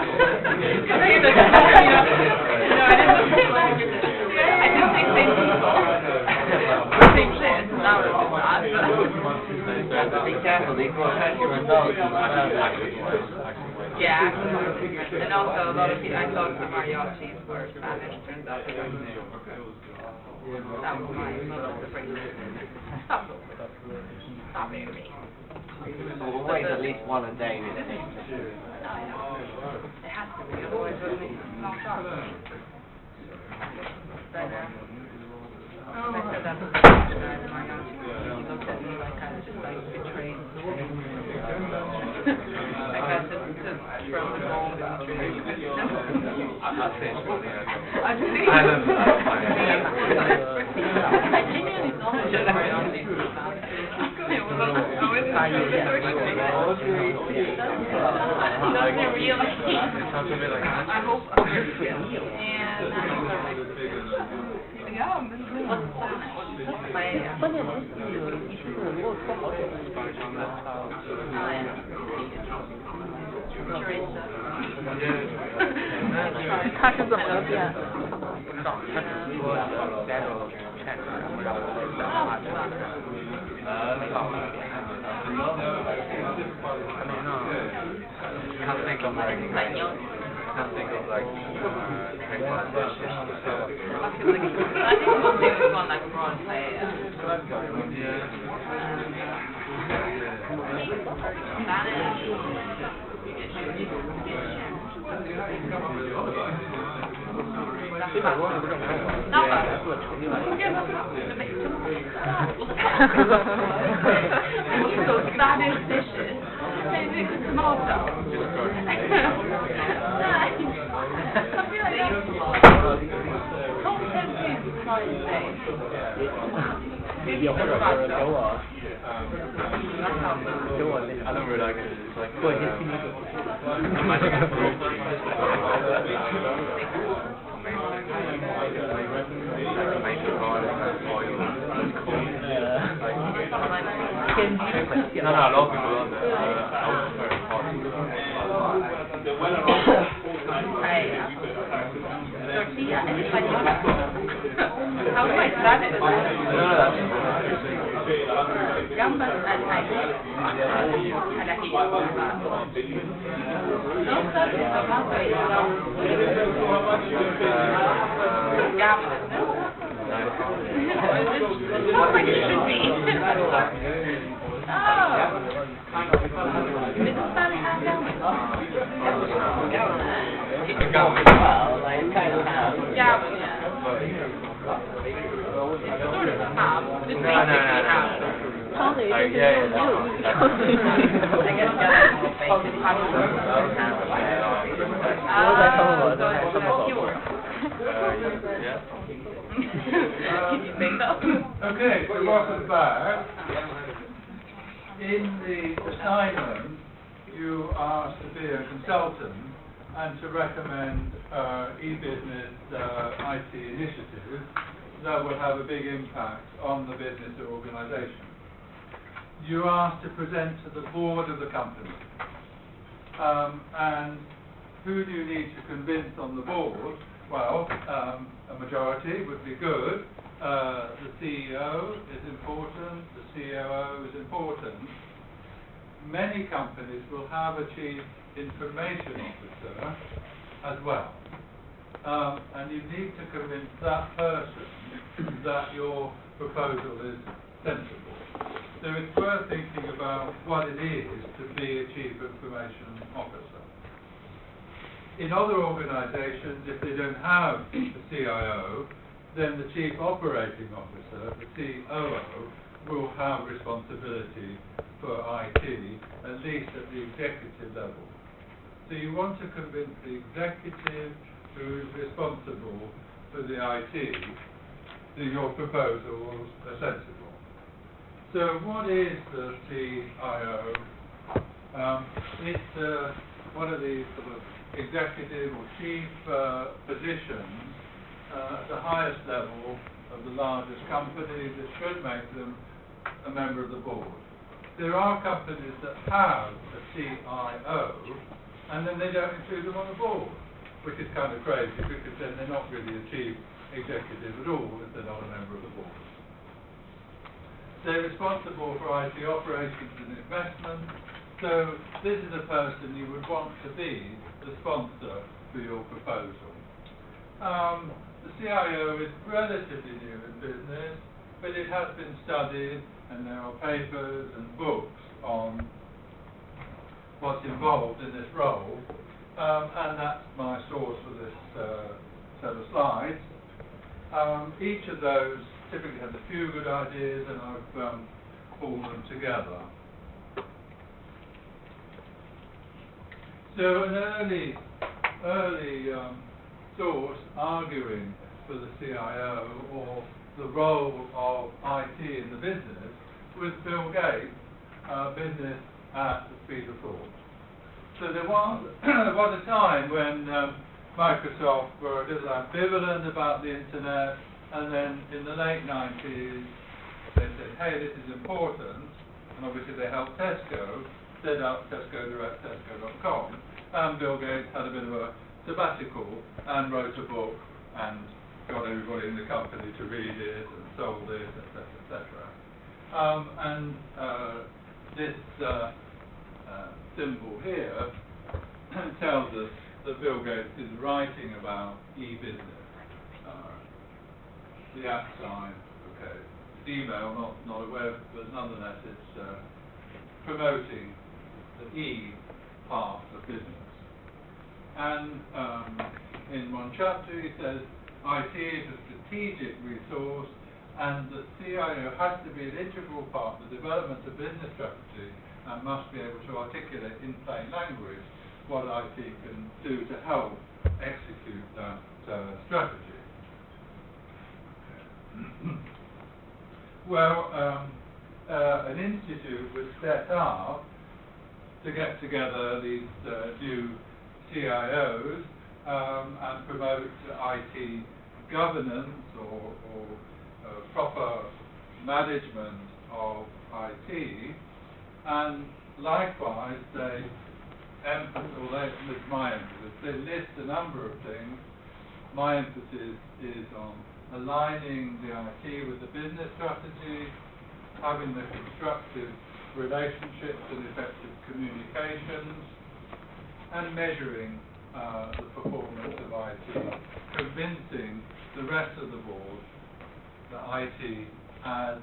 No, I didn't say language. I didn't say same people. Same shit. That would have been odd. You have to be careful, they will hurt your results. Yeah, and also a lot of people, I thought the mariachis were Spanish, turns out they were. That was my little difference. Stop being me. We'll wait at least one a day. It has to be, otherwise it would be not sharp. But, I said that to the Spanish guy, the mariachi, he looked at me like kind of just like betrayed. Like I said, from the home betrayed. I'm not saying it's funny. I genuinely thought it was mariachi. It was doesn't really. I hope 道，他只是说schedule check，然后让我打电话去问他，没搞那边。I mean, no. Can't think of like recommendations. I feel like I think one thing was one like role play. Spanish dishes. Maybe with tomato. I feel like that's 也或者是给我那个 I don't really like it. It's like 做一些心理准偏激很显 No, a lot of people love it. I would prefer it hot. tortilla en español. How do I start it? Gambas al ají. Al ají. No sabes tomato y gambas, no? It sounds like it should be. Oh. Is it Spanish and gambas? Well, like kind of half. Gambas, yeah. It's sort of a half. It's basically half. I guess Can you say so? Okay, so welcome back. In the assignment, you are asked to be a consultant and to recommend e-business IT initiatives that will have a big impact on the business or organisation. You're asked to present to the board of the company. And who do you need to convince on the board? Well, a majority would be good. The CEO is important, the COO is important. Many companies will have a chief information officer as well. And you need to convince that person that your proposal is sensible. So it's worth thinking about what it is to be a chief information officer. In other organisations, if they don't have a CIO, then the chief operating officer, the COO, will have responsibility for IT, at least at the executive level. So you want to convince the executive who is responsible for the IT that your proposals are sensible. So what is the CIO? It's one of these sort of executive or chief positions at the highest level of the largest companies that should make them a member of the board. There are companies that have a CIO and then they don't include them on the board, which is kind of crazy because then they're not really a chief executive at all if they're not a member of the board. They're responsible for IT operations and investment, so this is a person you would want to be the sponsor for your proposal. The CIO is relatively new in business, but it has been studied and there are papers and books on what's involved in this role, and that's my source for this set of slides. Each of those typically has a few good ideas and I've pulled them together. So an early source arguing for the CIO or the role of IT in the business was Bill Gates' business at the speed of thought. So there was a time when Microsoft were a little ambivalent about the internet, and then in the late 90s they said, hey, this is important, and obviously they helped Tesco set up Tesco Direct, Tesco.com, and Bill Gates had a bit of a sabbatical and wrote a book and got everybody in the company to read it and sold it, etc., etc. This symbol here tells us that Bill Gates is writing about e-business. The @ sign, okay, it's email, not a web, but nonetheless it's promoting the E part of business. And in one chapter he says, IT is a strategic resource and the CIO has to be an integral part of the development of business strategy and must be able to articulate in plain language what IT can do to help execute that strategy. Well, an institute was set up to get together these new CIOs and promote IT governance or proper management of IT, and likewise they my emphasis, they list a number of things. My emphasis is on aligning the IT with the business strategy, having the constructive relationships and effective communications, and measuring the performance of IT, convincing the rest of the board that IT adds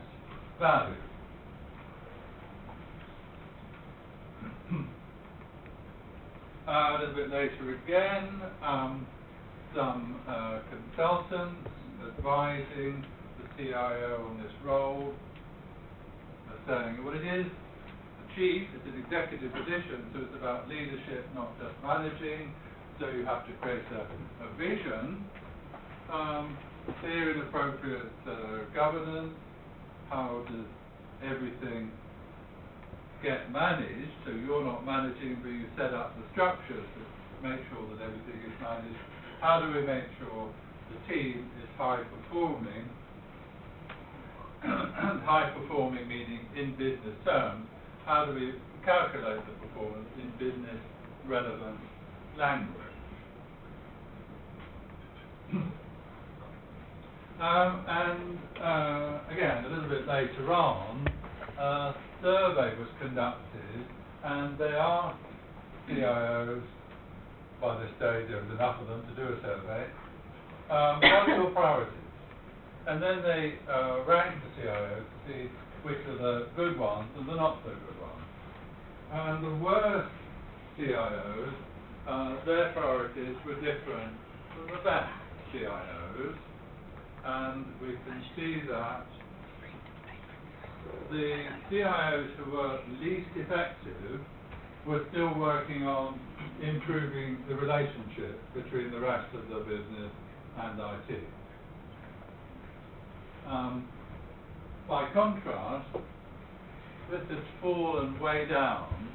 value. A little bit later again, some consultants advising the CIO on this role are saying, well, it is the chief, it's an executive position, so it's about leadership, not just managing, so you have to create a vision, clear and appropriate governance, how does everything get managed, so you're not managing but you set up the structures to make sure that everything is managed. How do we make sure the team is high performing, and high performing meaning in business terms, how do we calculate the performance in business relevant language? Again, a little bit later on, a survey was conducted, and they asked CIOs, by this stage there was enough of them to do a survey, what are your priorities? And then they ranked the CIOs to see which are the good ones and the not so good ones. And the worst CIOs, their priorities were different from the best CIOs, and we can see that the CIOs who were least effective were still working on improving the relationship between the rest of the business and IT. By contrast, this has fallen way down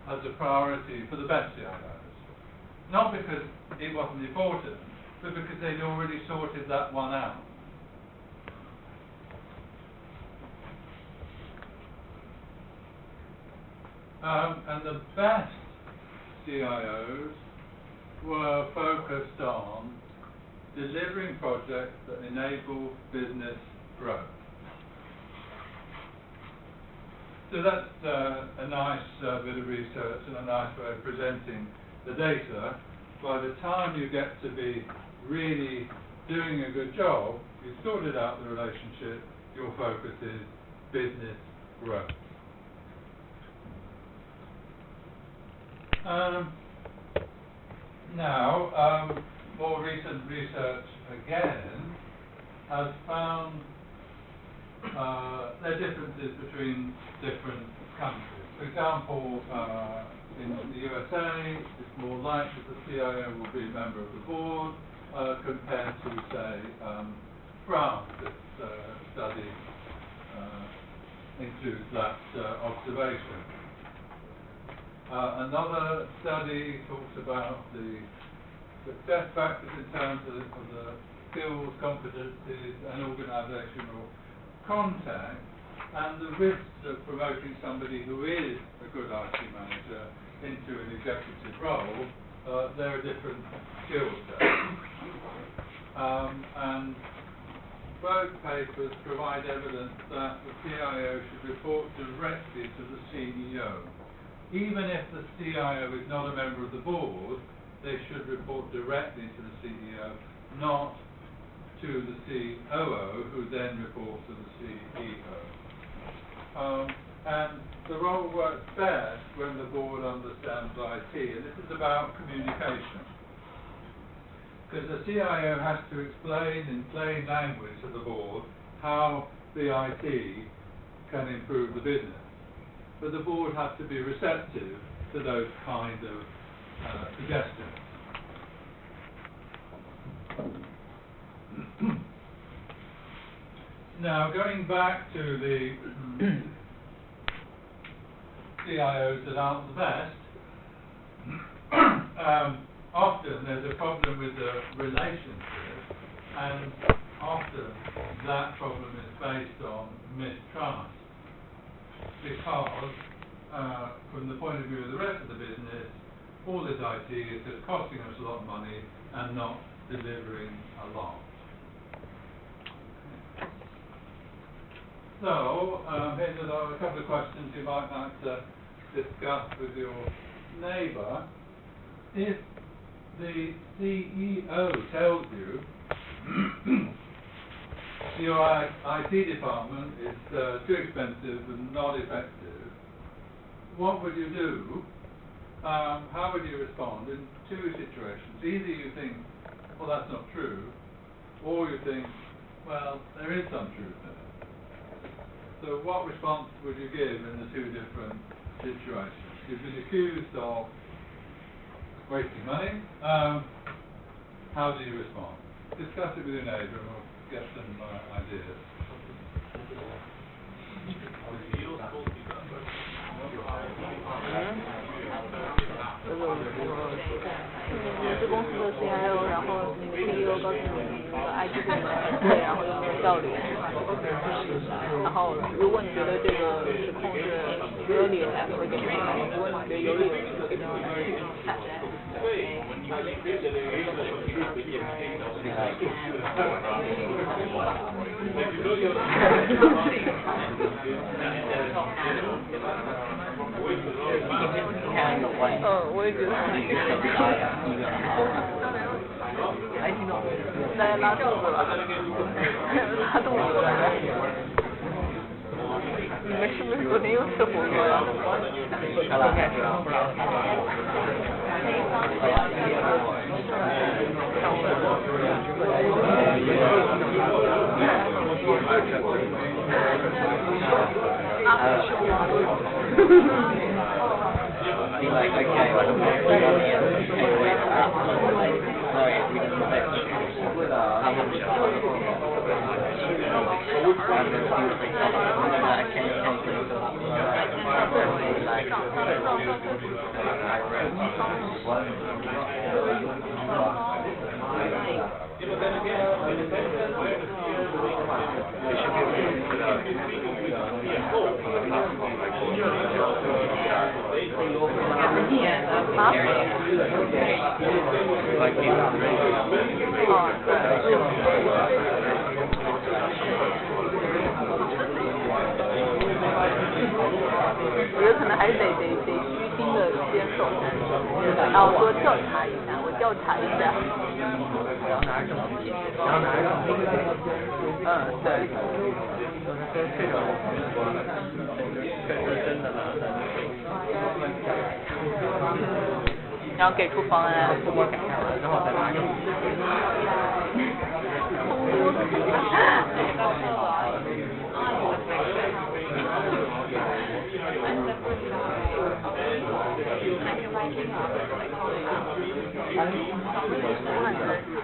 as a priority for the best CIOs. Not because it wasn't important, but because they'd already sorted that one out. And the best CIOs were focused on delivering projects that enable business growth. So that's a nice bit of research and a nice way of presenting the data. By the time you get to be really doing a good job, you've sorted out the relationship, your focus is business growth. Now, more recent research again has found there are differences between different countries. For example, in the USA, it's more likely the CIO will be a member of the board compared to, say, France. This study includes that observation. Another study talks about the success factors in terms of the skills, competencies, and organizational contact, and the risks of promoting somebody who is a good IT manager into an executive role. There are different skill sets. And both papers provide evidence that the CIO should report directly to the CEO. Even if the CIO is not a member of the board, they should report directly to the CEO, not to the COO, who then reports to the CEO. And the role works best when the board understands IT, and this is about communication. Because the CIO has to explain in plain language to the board how the IT can improve the business. But the board has to be receptive to those kind of suggestions. Now, going back to the CIOs that aren't the best, often there's a problem with the relationship, and often that problem is based on mistrust. Because, from the point of view of the rest of the business, all this IT is just costing us a lot of money and not delivering a lot. So, here's a couple of questions you might like to discuss with your neighbour. If the CEO tells you your IT department is too expensive and not effective, what would you do? How would you respond in two situations? Either you think, well, that's not true, or you think, well, there is some truth in it. So what response would you give in the two different situations? You've been accused of wasting money. How do you respond? Discuss it with your neighbour and we'll get some ideas.是公司的 CIO， 然后那个 CEO 告诉你那个 IT 部门对，然后有没有效率，然后如果你觉得这个指控是没有理由来会给你开，如果你觉得有理由就会给你开。我也觉得。来拉肚子了，拉肚子了。你们是不是昨天又吃火锅呀？我觉得可能还是得虚心的接受，然后说调查一下，我调查一下。对。然后给出方案。然后再拿着。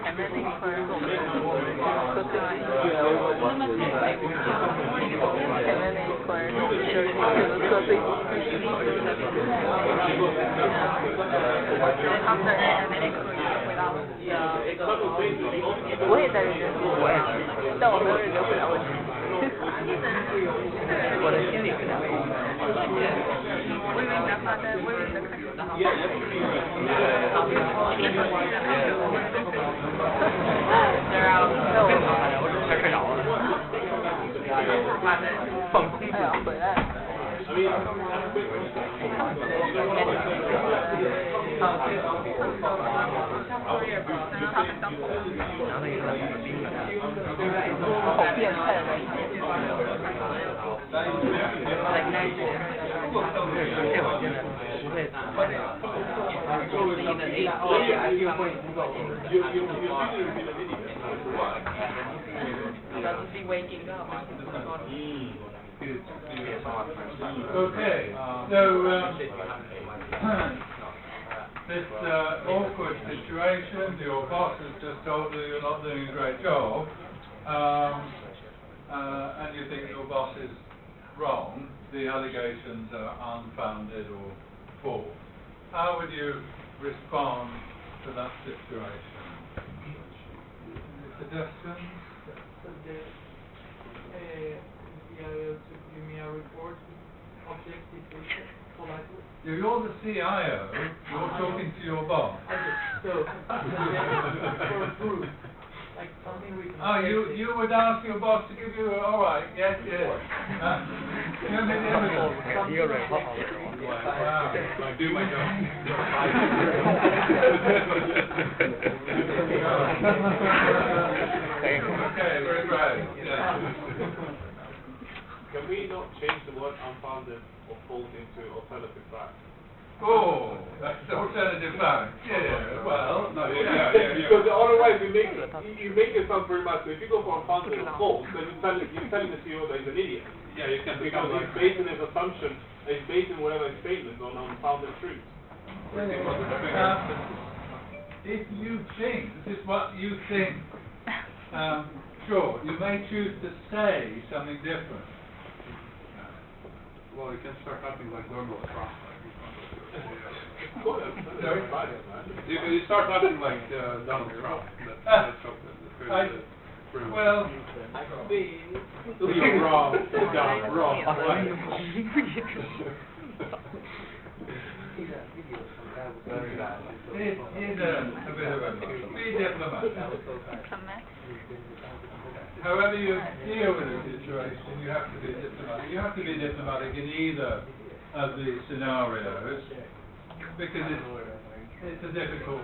前面那一块是我们喝醉前面那一块就是喝醉我也在认真读，但我没有认真回答问题。我的心里回答问题。我以为你在发呆，我以为你在看手机。我快睡着了。妈的，放空哎呀，回来了。 I mean, a quick question. 好变态的人。 Doesn't be waking up. Okay, so this awkward situation, your boss has just told you you're not doing a great job, and you think your boss is wrong, the allegations are unfounded or false. How would you respond to that situation? Any suggestions? CIO to give me a report, objectively, politely. You're the CIO, you're talking to your boss. So, for a proof, like something we can. Oh, you would ask your boss to give you, all right, yes, yes. Give me the evidence. Wow. I do my job. Okay, very right, yeah. Can we not change the word unfounded or false into alternative fact? Oh, that's alternative fact, yeah, well, no, yeah. Because otherwise you make it sound very much. So if you go for unfounded or false, then you're telling the CEO that he's an idiot. Yeah, you can Because he's basing his assumption, he's basing whatever his statement on unfounded truth. If you think, this is what you think, sure, you may choose to say something different. Well, you can start acting like Donald Trump. Sorry? You start acting like Donald Trump. That's pretty Well, you're wrong. Donald, wrong. here's a bit of a, be diplomat. However you deal with the situation, you have to be diplomatic. You have to be diplomatic in either of these scenarios, because it's a difficult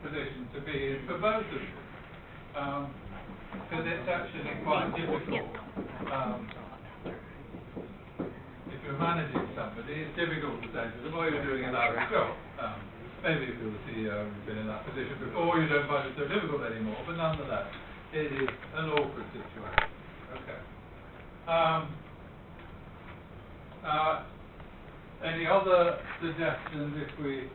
position to be in for both of you. Because it's actually quite difficult. If you're managing somebody, it's difficult to say to them, oh, you're doing a lousy job. Maybe if you're the CEO, you've been in that position before, you don't find it so difficult anymore, but nonetheless, it is an awkward situation. Okay. Any other suggestions if we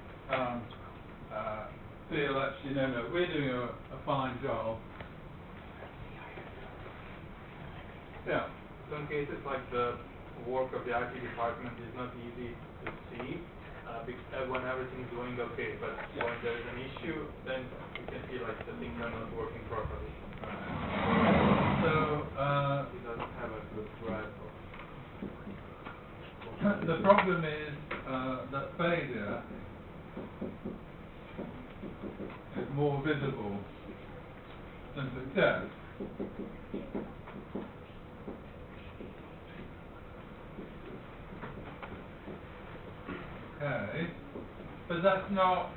feel actually, no, we're doing a fine job? Yeah. Some cases like the work of the IT department is not easy to see when everything is going okay, but when there is an issue, then you can see like the things are not working properly. So, He doesn't have a good grasp of. the problem is that failure is more visible than success. Okay, but that's not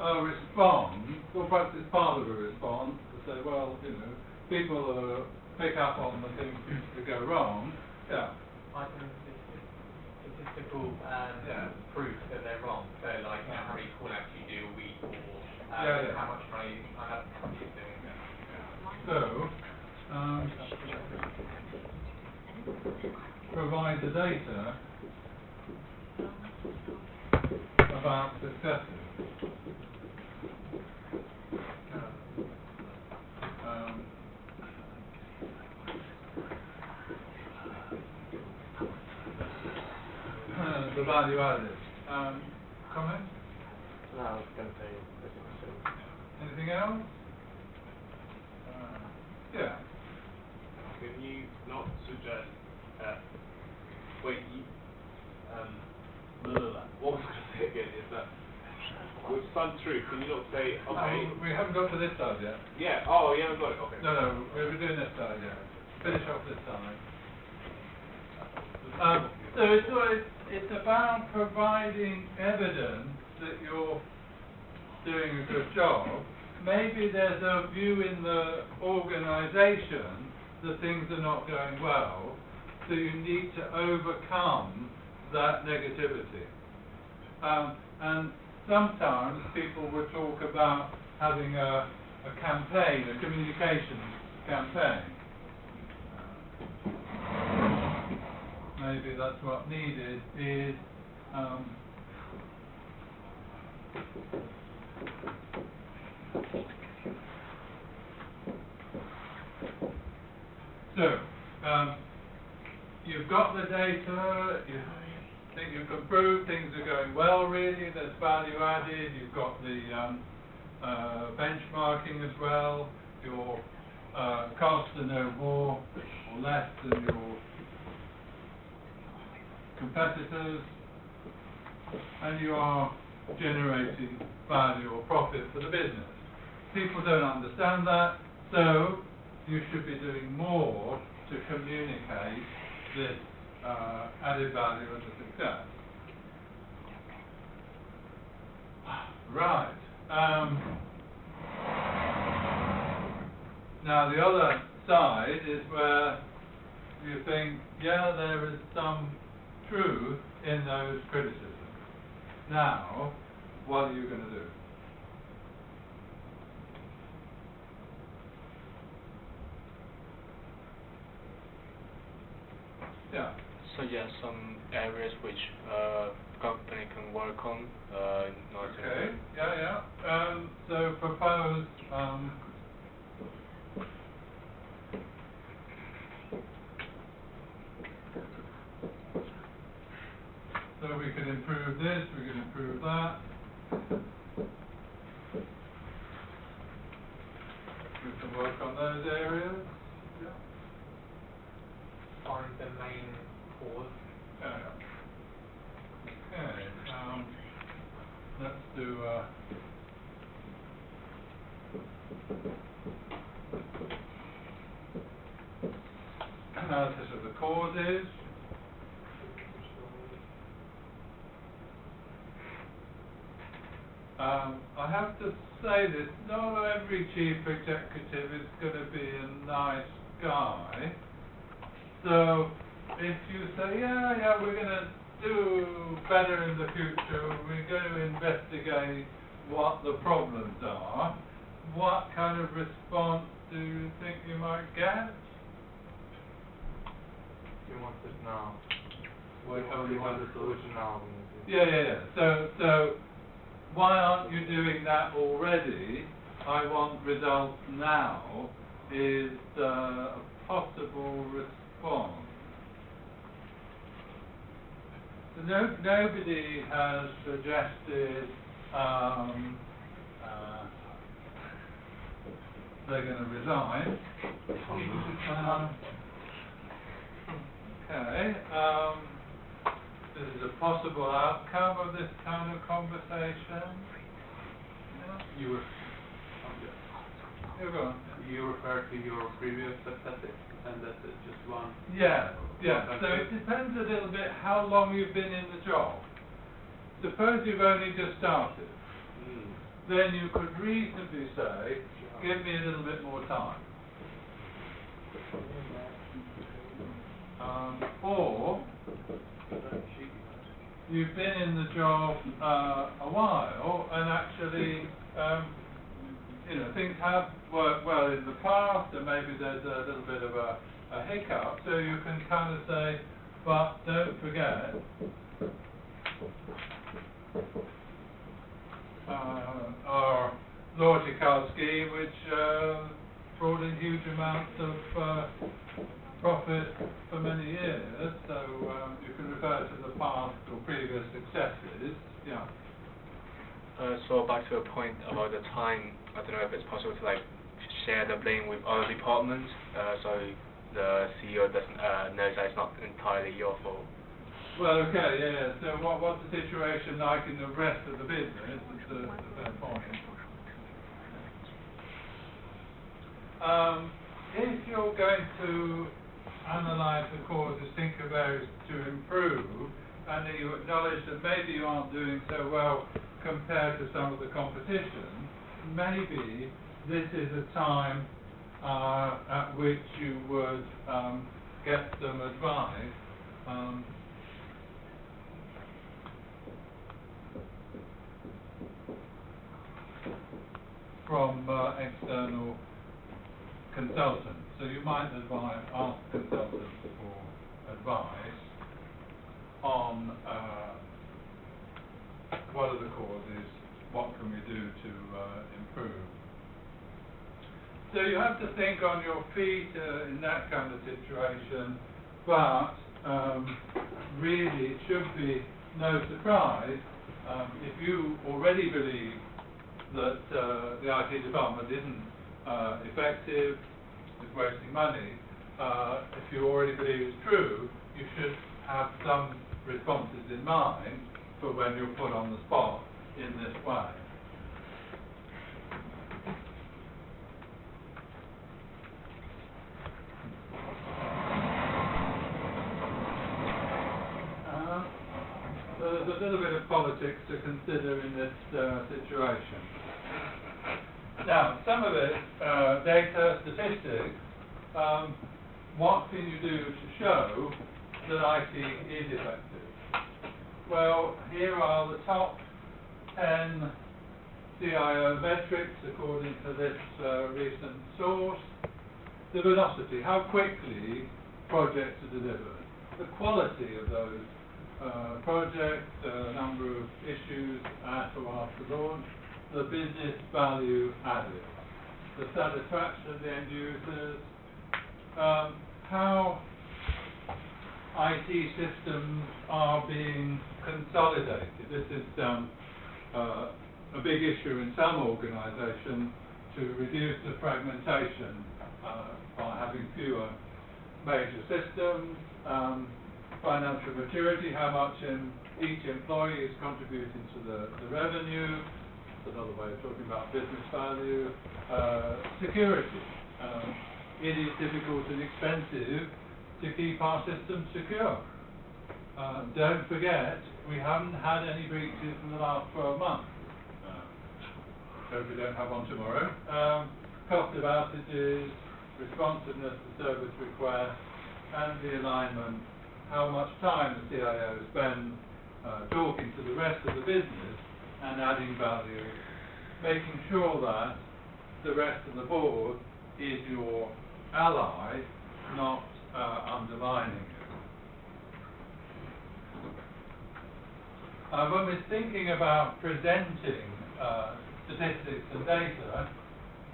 a response, or perhaps it's part of a response to say, well, people pick up on the things that go wrong. Yeah. Statistical proof that they're wrong. So like how many people actually do a week, or how much money how much is doing that. So, provide the data about successes. The value added. Comment? No, I was going to say. Anything else? Yeah. Can you not suggest what was I going to say again is that with some truth, can you not say, okay... We haven't got to this side yet. Yeah, oh, you haven't got it, okay. No, we're doing this side yet. finish off this time. So it's about providing evidence that you're doing a good job. Maybe there's a view in the organisation that things are not going well, so you need to overcome that negativity. And sometimes people would talk about having a campaign, a communications campaign. Maybe that's what needed is you've got the data, you think you can prove things are going well really, there's value added, you've got the benchmarking as well, your costs are no more or less than your competitors, and you are generating value or profit for the business. People don't understand that, so you should be doing more to communicate this added value and the success. Right. Now the other side is where you think, yeah, there is some truth in those criticisms. Now, what are you going to do? Yeah. Suggest some areas which company can work on in order to... Okay, yeah. So propose so we can improve this, we can improve that. We can work on those areas. Yeah. Find the main cause. Okay, let's do analysis of the causes. I have to say this, not every chief executive is going to be a nice guy. So if you say, yeah, we're going to do better in the future, we're going to investigate what the problems are, what kind of response do you think you might get? You want it now. You want the solution now. Yeah. So why aren't you doing that already? I want results now is a possible response. So nobody has suggested they're going to resign. Okay. This is a possible outcome of this kind of conversation. Yeah. You You're going. You refer to your previous successes, and that's just one. Yeah. So it depends a little bit how long you've been in the job. Suppose you've only just started. Then you could reasonably say, give me a little bit more time. Or you've been in the job a while, and actually, things have worked well in the past, and maybe there's a little bit of a hiccup, so you can kind of say, but don't forget, our loyalty card scheme, which brought in huge amounts of profit for many years, so you can refer to the past or previous successes. Yeah. So back to a point about the time, I don't know if it's possible to share the blame with other departments, so the CEO doesn't knows that it's not entirely your fault. Well, okay, yeah. So what's the situation like in the rest of the business? Is the fair point. if you're going to analyse the causes, think of areas to improve, and then you acknowledge that maybe you aren't doing so well compared to some of the competition, maybe this is a time at which you would get some advice from external consultants. So you might ask consultants for advice on what are the causes, what can we do to improve. So you have to think on your feet in that kind of situation, but really it should be no surprise if you already believe that the IT department isn't effective, is wasting money. If you already believe it's true, you should have some responses in mind for when you're put on the spot in this way. There's a little bit of politics to consider in this situation. Now, some of it, data, statistics, what can you do to show that IT is effective? Well, here are the top 10 CIO metrics according to this recent source. The velocity, how quickly projects are delivered, the quality of those projects, number of issues at or after launch, the business value added, the satisfaction of the end users, how IT systems are being consolidated. This is a big issue in some organisations to reduce the fragmentation by having fewer major systems. Financial maturity, how much each employee is contributing to the revenue. That's another way of talking about business value. Security. It is difficult and expensive to keep our systems secure. Don't forget, we haven't had any breaches in the last 12 months. Hope we don't have one tomorrow. Cost of outages, responsiveness to service requests, and the alignment. How much time the CIO spends talking to the rest of the business and adding value, making sure that the rest of the board is your ally, not undermining you. When we're thinking about presenting statistics and data,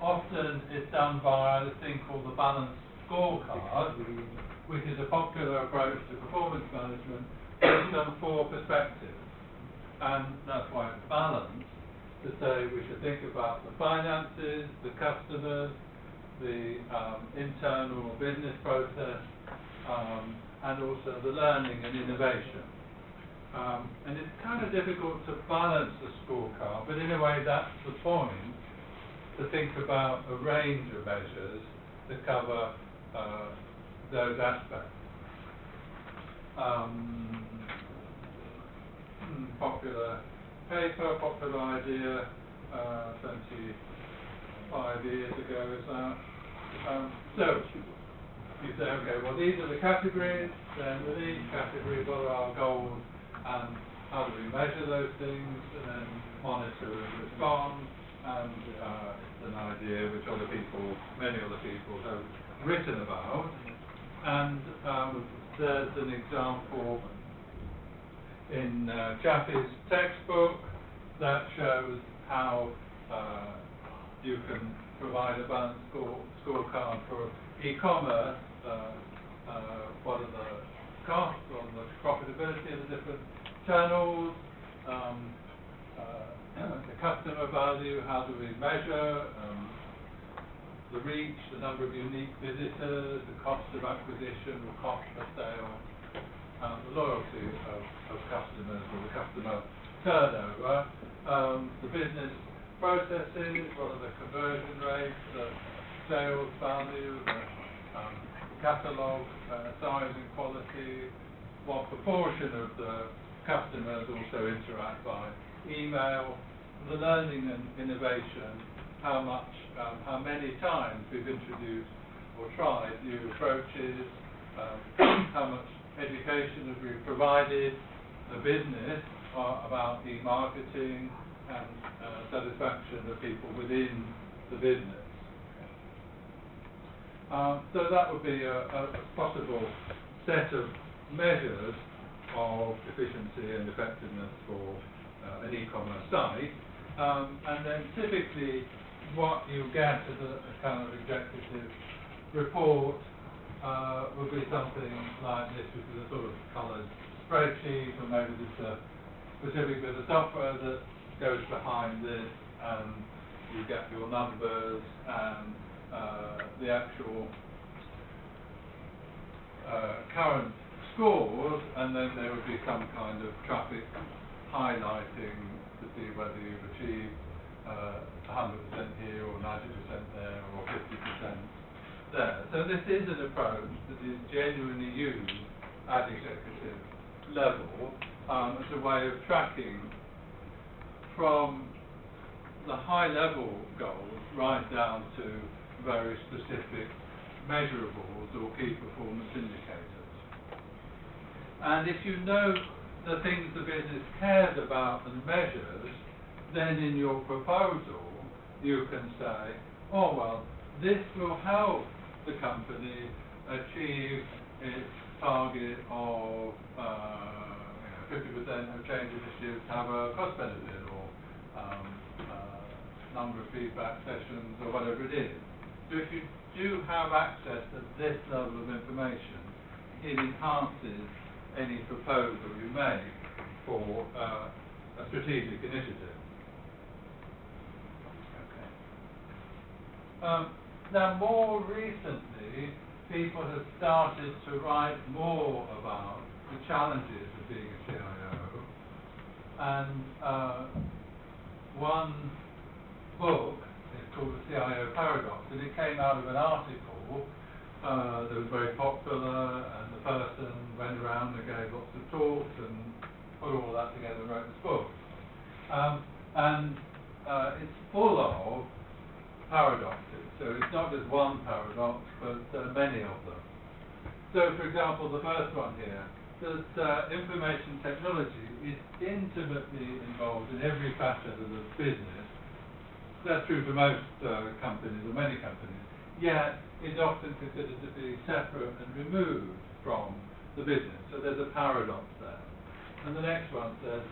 often it's done via this thing called the balanced scorecard, which is a popular approach to performance management based on 4 perspectives. And that's why it's balanced, to say we should think about the finances, the customers, the internal business process, and also the learning and innovation. And it's kind of difficult to balance the scorecard, but in a way that's the point, to think about a range of measures to cover those aspects. Popular paper, popular idea, 25 years ago is that. So, you say, okay, well these are the categories, then with each category what are our goals, and how do we measure those things, and then monitor and respond, and it's an idea which many other people have written about. And there's an example in Chaffee's textbook that shows how you can provide a balanced scorecard for e-commerce. What are the costs or the profitability of the different channels, the customer value, how do we measure the reach, the number of unique visitors, the cost of acquisition, the cost per sale, the loyalty of customers or the customer turnover, the business processes, what are the conversion rates, the sales value, the catalogue size and quality, what proportion of the customers also interact by email, the learning and innovation, how many times we've introduced or tried new approaches, how much education have we provided the business about e-marketing and satisfaction of people within the business. So that would be a possible set of measures of efficiency and effectiveness for an e-commerce site. And then typically what you get as a kind of executive report would be something like this, which is a sort of coloured spreadsheet, or maybe just a specific bit of software that goes behind this, and you get your numbers and the actual current scores, and then there would be some kind of traffic highlighting to see whether you've achieved 100% here, or 90% there, or 50% there. So this is an approach that is genuinely used at executive level as a way of tracking from the high-level goals right down to very specific measurables or key performance indicators. And if you know the things the business cares about and measures, then in your proposal you can say, oh well, this will help the company achieve its target of 50% of change initiatives have a cost benefit, or number of feedback sessions, or whatever it is. So if you do have access to this level of information, it enhances any proposal you make for a strategic initiative. Okay. Now, more recently, people have started to write more about the challenges of being a CIO, and one book is called The CIO Paradox, and it came out of an article that was very popular, and the person went around and gave lots of talks and put all that together and wrote this book. And it's full of paradoxes. So it's not just one paradox, but many of them. So, for example, the first one here, that information technology is intimately involved in every facet of the business. That's true for most companies, or many companies, yet is often considered to be separate and removed from the business. So there's a paradox there. And the next one says,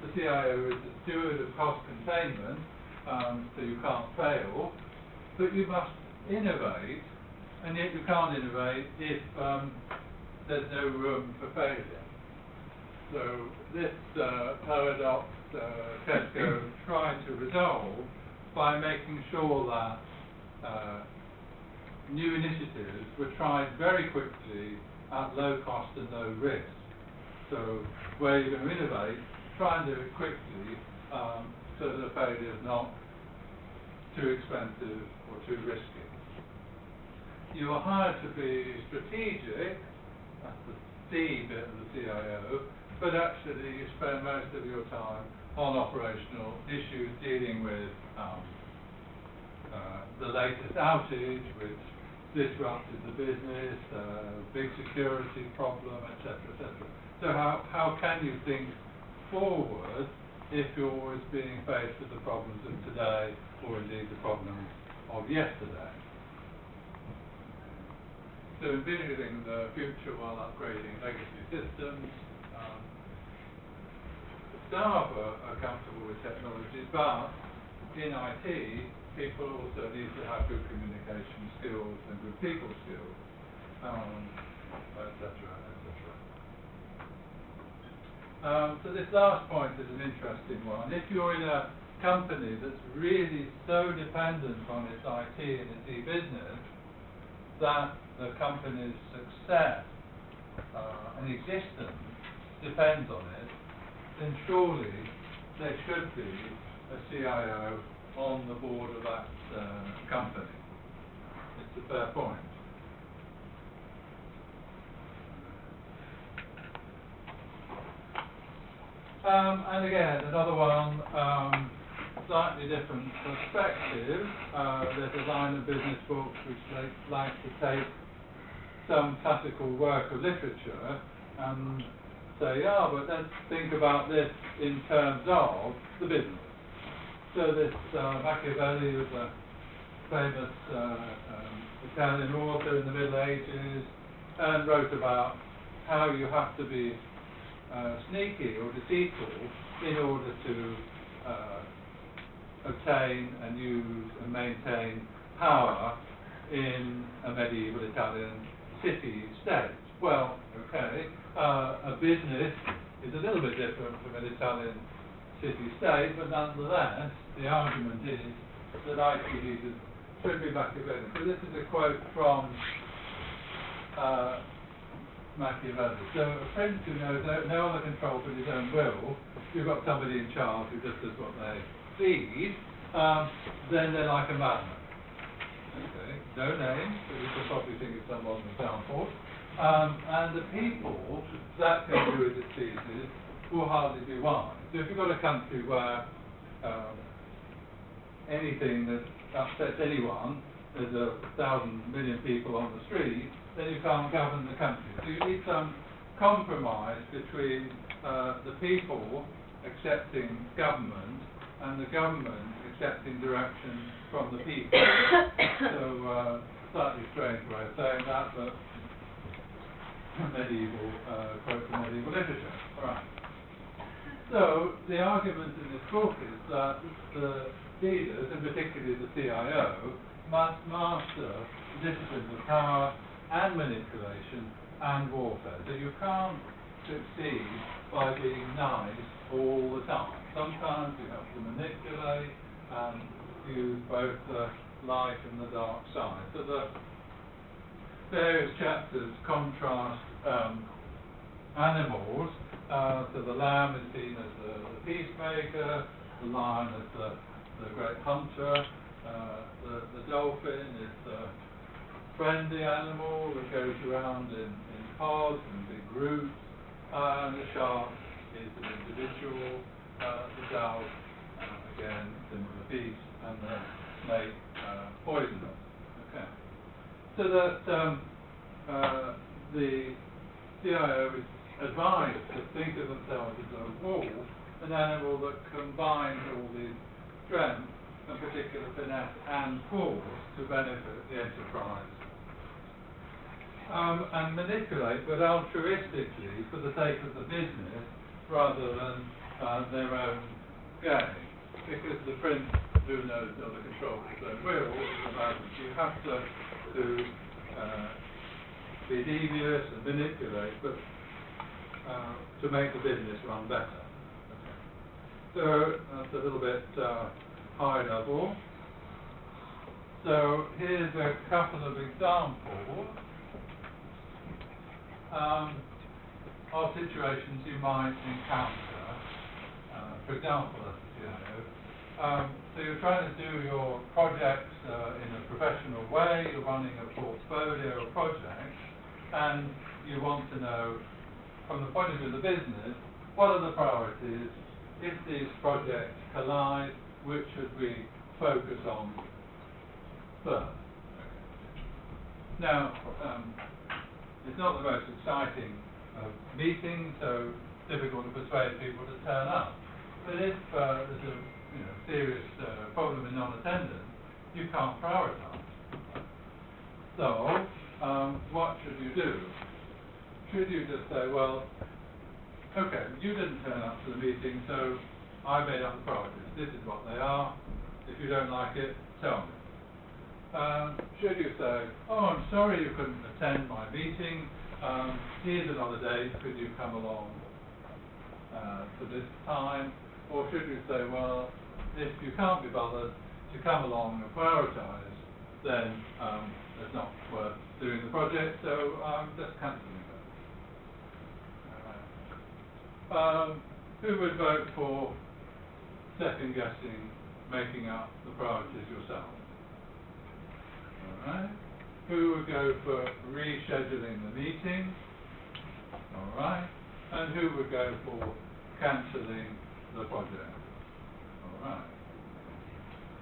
the CIO is the steward of cost containment, so you can't fail, but you must innovate, and yet you can't innovate if there's no room for failure. So this paradox Tesco tried to resolve by making sure that new initiatives were tried very quickly at low cost and low risk. So where you're going to innovate, try and do it quickly so that the failure is not too expensive or too risky. You are hired to be strategic, that's the C bit of the CIO, but actually you spend most of your time on operational issues, dealing with the latest outage which disrupted the business, big security problem, etc., etc. So how can you think forward if you're always being faced with the problems of today, or indeed the problems of yesterday? So envisioning the future while upgrading legacy systems. Staff are comfortable with technology, but in IT, people also need to have good communication skills and good people skills, etc., etc. So this last point is an interesting one. If you're in a company that's really so dependent on its IT and its e-business that the company's success and existence depends on it, then surely there should be a CIO on the board of that company. It's a fair point. And again, another one, slightly different perspective. There's a line of business books which they like to take some classical work of literature and say, yeah, but let's think about this in terms of the business. So this Machiavelli was a famous Italian author in the Middle Ages and wrote about how you have to be sneaky or deceitful in order to obtain and use and maintain power in a medieval Italian city-state. Well, okay, a business is a little bit different from an Italian city-state, but nonetheless, the argument is that IT leaders should be Machiavellian. So this is a quote from Machiavelli. So a prince who knows no other control but his own will, you've got somebody in charge who just does what they please, then they're like a madman. Okay, no names, but you can probably think of some modern examples. And the people that can do as it pleases will hardly be wise. So if you've got a country where anything that upsets anyone, there's 1,000 million people on the street, then you can't govern the country. So you need some compromise between the people accepting government and the government accepting direction from the people. So, slightly strange way of saying that, but medieval, quote from medieval literature. All right. So, the argument in this book is that the leaders, and particularly the CIO, must master the disciplines of power and manipulation and warfare. So you can't succeed by being nice all the time. Sometimes you have to manipulate and use both the light and the dark side. So the various chapters contrast animals. So the lamb is seen as the peacemaker, the lion as the great hunter, the dolphin is the friendly animal that goes around in pods and big groups, and the shark is an individual, the dove, again, symbol of peace, and the snake, poisonous. Okay. So that the CIO is advised to think of themselves as a wolf, an animal that combines all these strengths and particular finesse and force to benefit the enterprise. And manipulate, but altruistically for the sake of the business rather than their own gain. Because the prince who knows no other control of his own will is a madman. You have to be devious and manipulate, but to make the business run better. Okay. So that's a little bit high level. So here's a couple of examples of situations you might encounter. For example, as a CIO, so you're trying to do your projects in a professional way, you're running a portfolio of projects, and you want to know, from the point of view of the business, what are the priorities? If these projects collide, which should we focus on first? Okay. Now, it's not the most exciting meeting, so difficult to persuade people to turn up. But if there's a serious problem in non-attendance, you can't prioritize. So, what should you do? Should you just say, well, okay, you didn't turn up to the meeting, so I made up the priorities. This is what they are. If you don't like it, tell me. Should you say, oh, I'm sorry you couldn't attend my meeting. Here's another date. Could you come along for this time? Or should you say, well, if you can't be bothered to come along and prioritize, then it's not worth doing the project, so I'm just cancelling it. Who would vote for second-guessing, making up the priorities yourself? All right. who would go for rescheduling the meeting, all right, and who would go for cancelling the project, all right.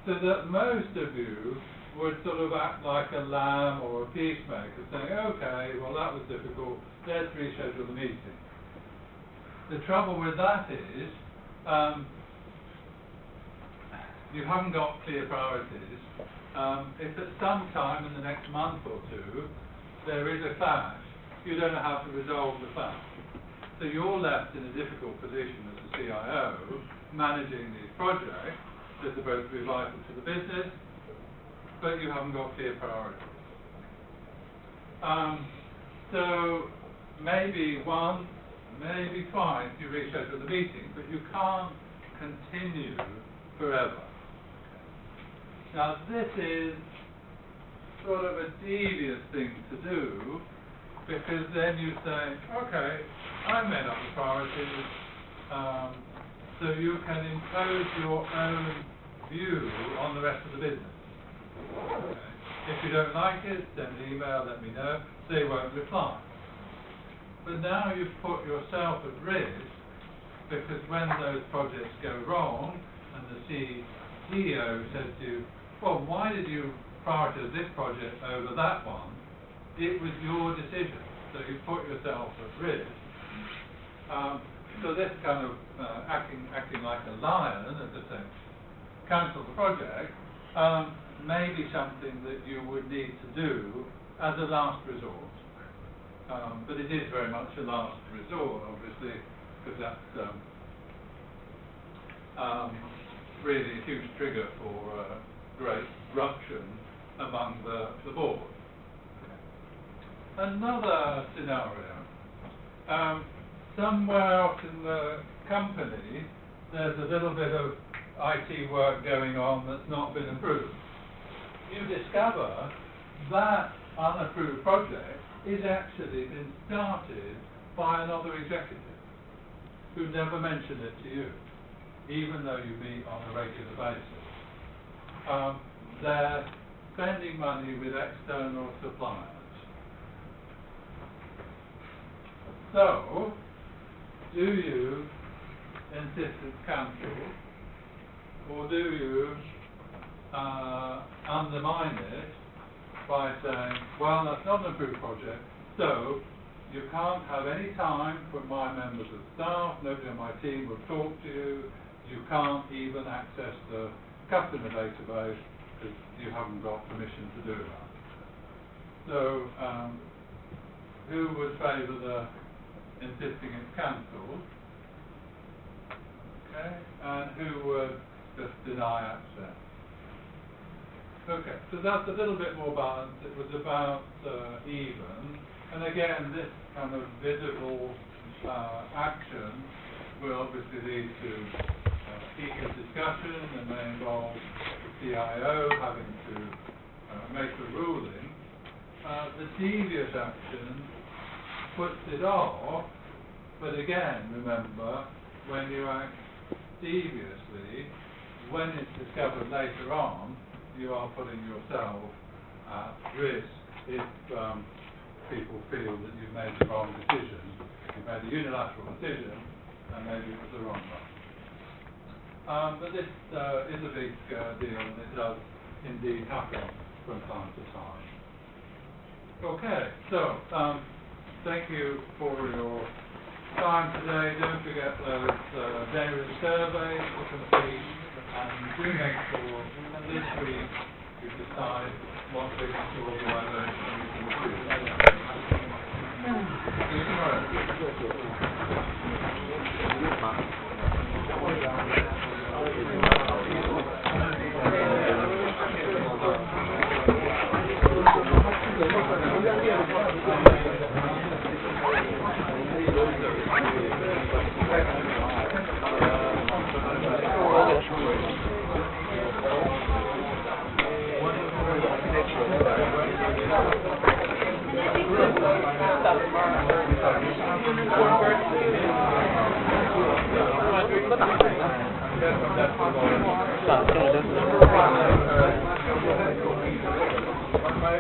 So that most of you would sort of act like a lamb or a peacemaker, saying, okay, well that was difficult, let's reschedule the meeting. The trouble with that is, you haven't got clear priorities. If at some time in the next month or two there is a clash, you don't know how to resolve the clash. So you're left in a difficult position as a CIO, managing these projects that are supposed to be vital to the business, but you haven't got clear priorities. So maybe once, maybe twice you reschedule the meeting, but you can't continue forever. Now this is sort of a devious thing to do, because then you say, okay, I made up the priorities, so you can impose your own view on the rest of the business. Okay. If you don't like it, send an email, let me know. They won't reply. But now you've put yourself at risk, because when those projects go wrong, and the CEO says to you, well, why did you prioritize this project over that one? It was your decision, so you put yourself at risk. So this kind of acting like a lion, as I say, cancel the project, may be something that you would need to do as a last resort. But it is very much a last resort, obviously, because that's really a huge trigger for great disruption among the board. Another scenario. Somewhere out in the company, there's a little bit of IT work going on that's not been approved. You discover that unapproved project is actually been started by another executive who never mentioned it to you, even though you meet on a regular basis. They're spending money with external suppliers. So, do you insist it's cancelled, or do you undermine it by saying, well, that's not an approved project, so you can't have any time for my members of staff, nobody on my team will talk to you, you can't even access the customer database because you haven't got permission to do that. So, who would favour the insisting it's cancelled? Okay, and who would just deny access? Okay, so that's a little bit more balanced. It was about even. And again, this kind of visible action will obviously lead to heated discussion and may involve the CIO having to make a ruling. The devious action puts it off, but again, remember, when you act deviously, when it's discovered later on, you are putting yourself at risk if people feel that you've made the wrong decision. You've made a unilateral decision, and maybe it was the wrong one. But this is a big deal, and it does indeed happen from time to time. Okay, so thank you for your time today. Don't forget those daily surveys to complete, and do make sure this week you decide what big organisation you can choose. See you tomorrow. My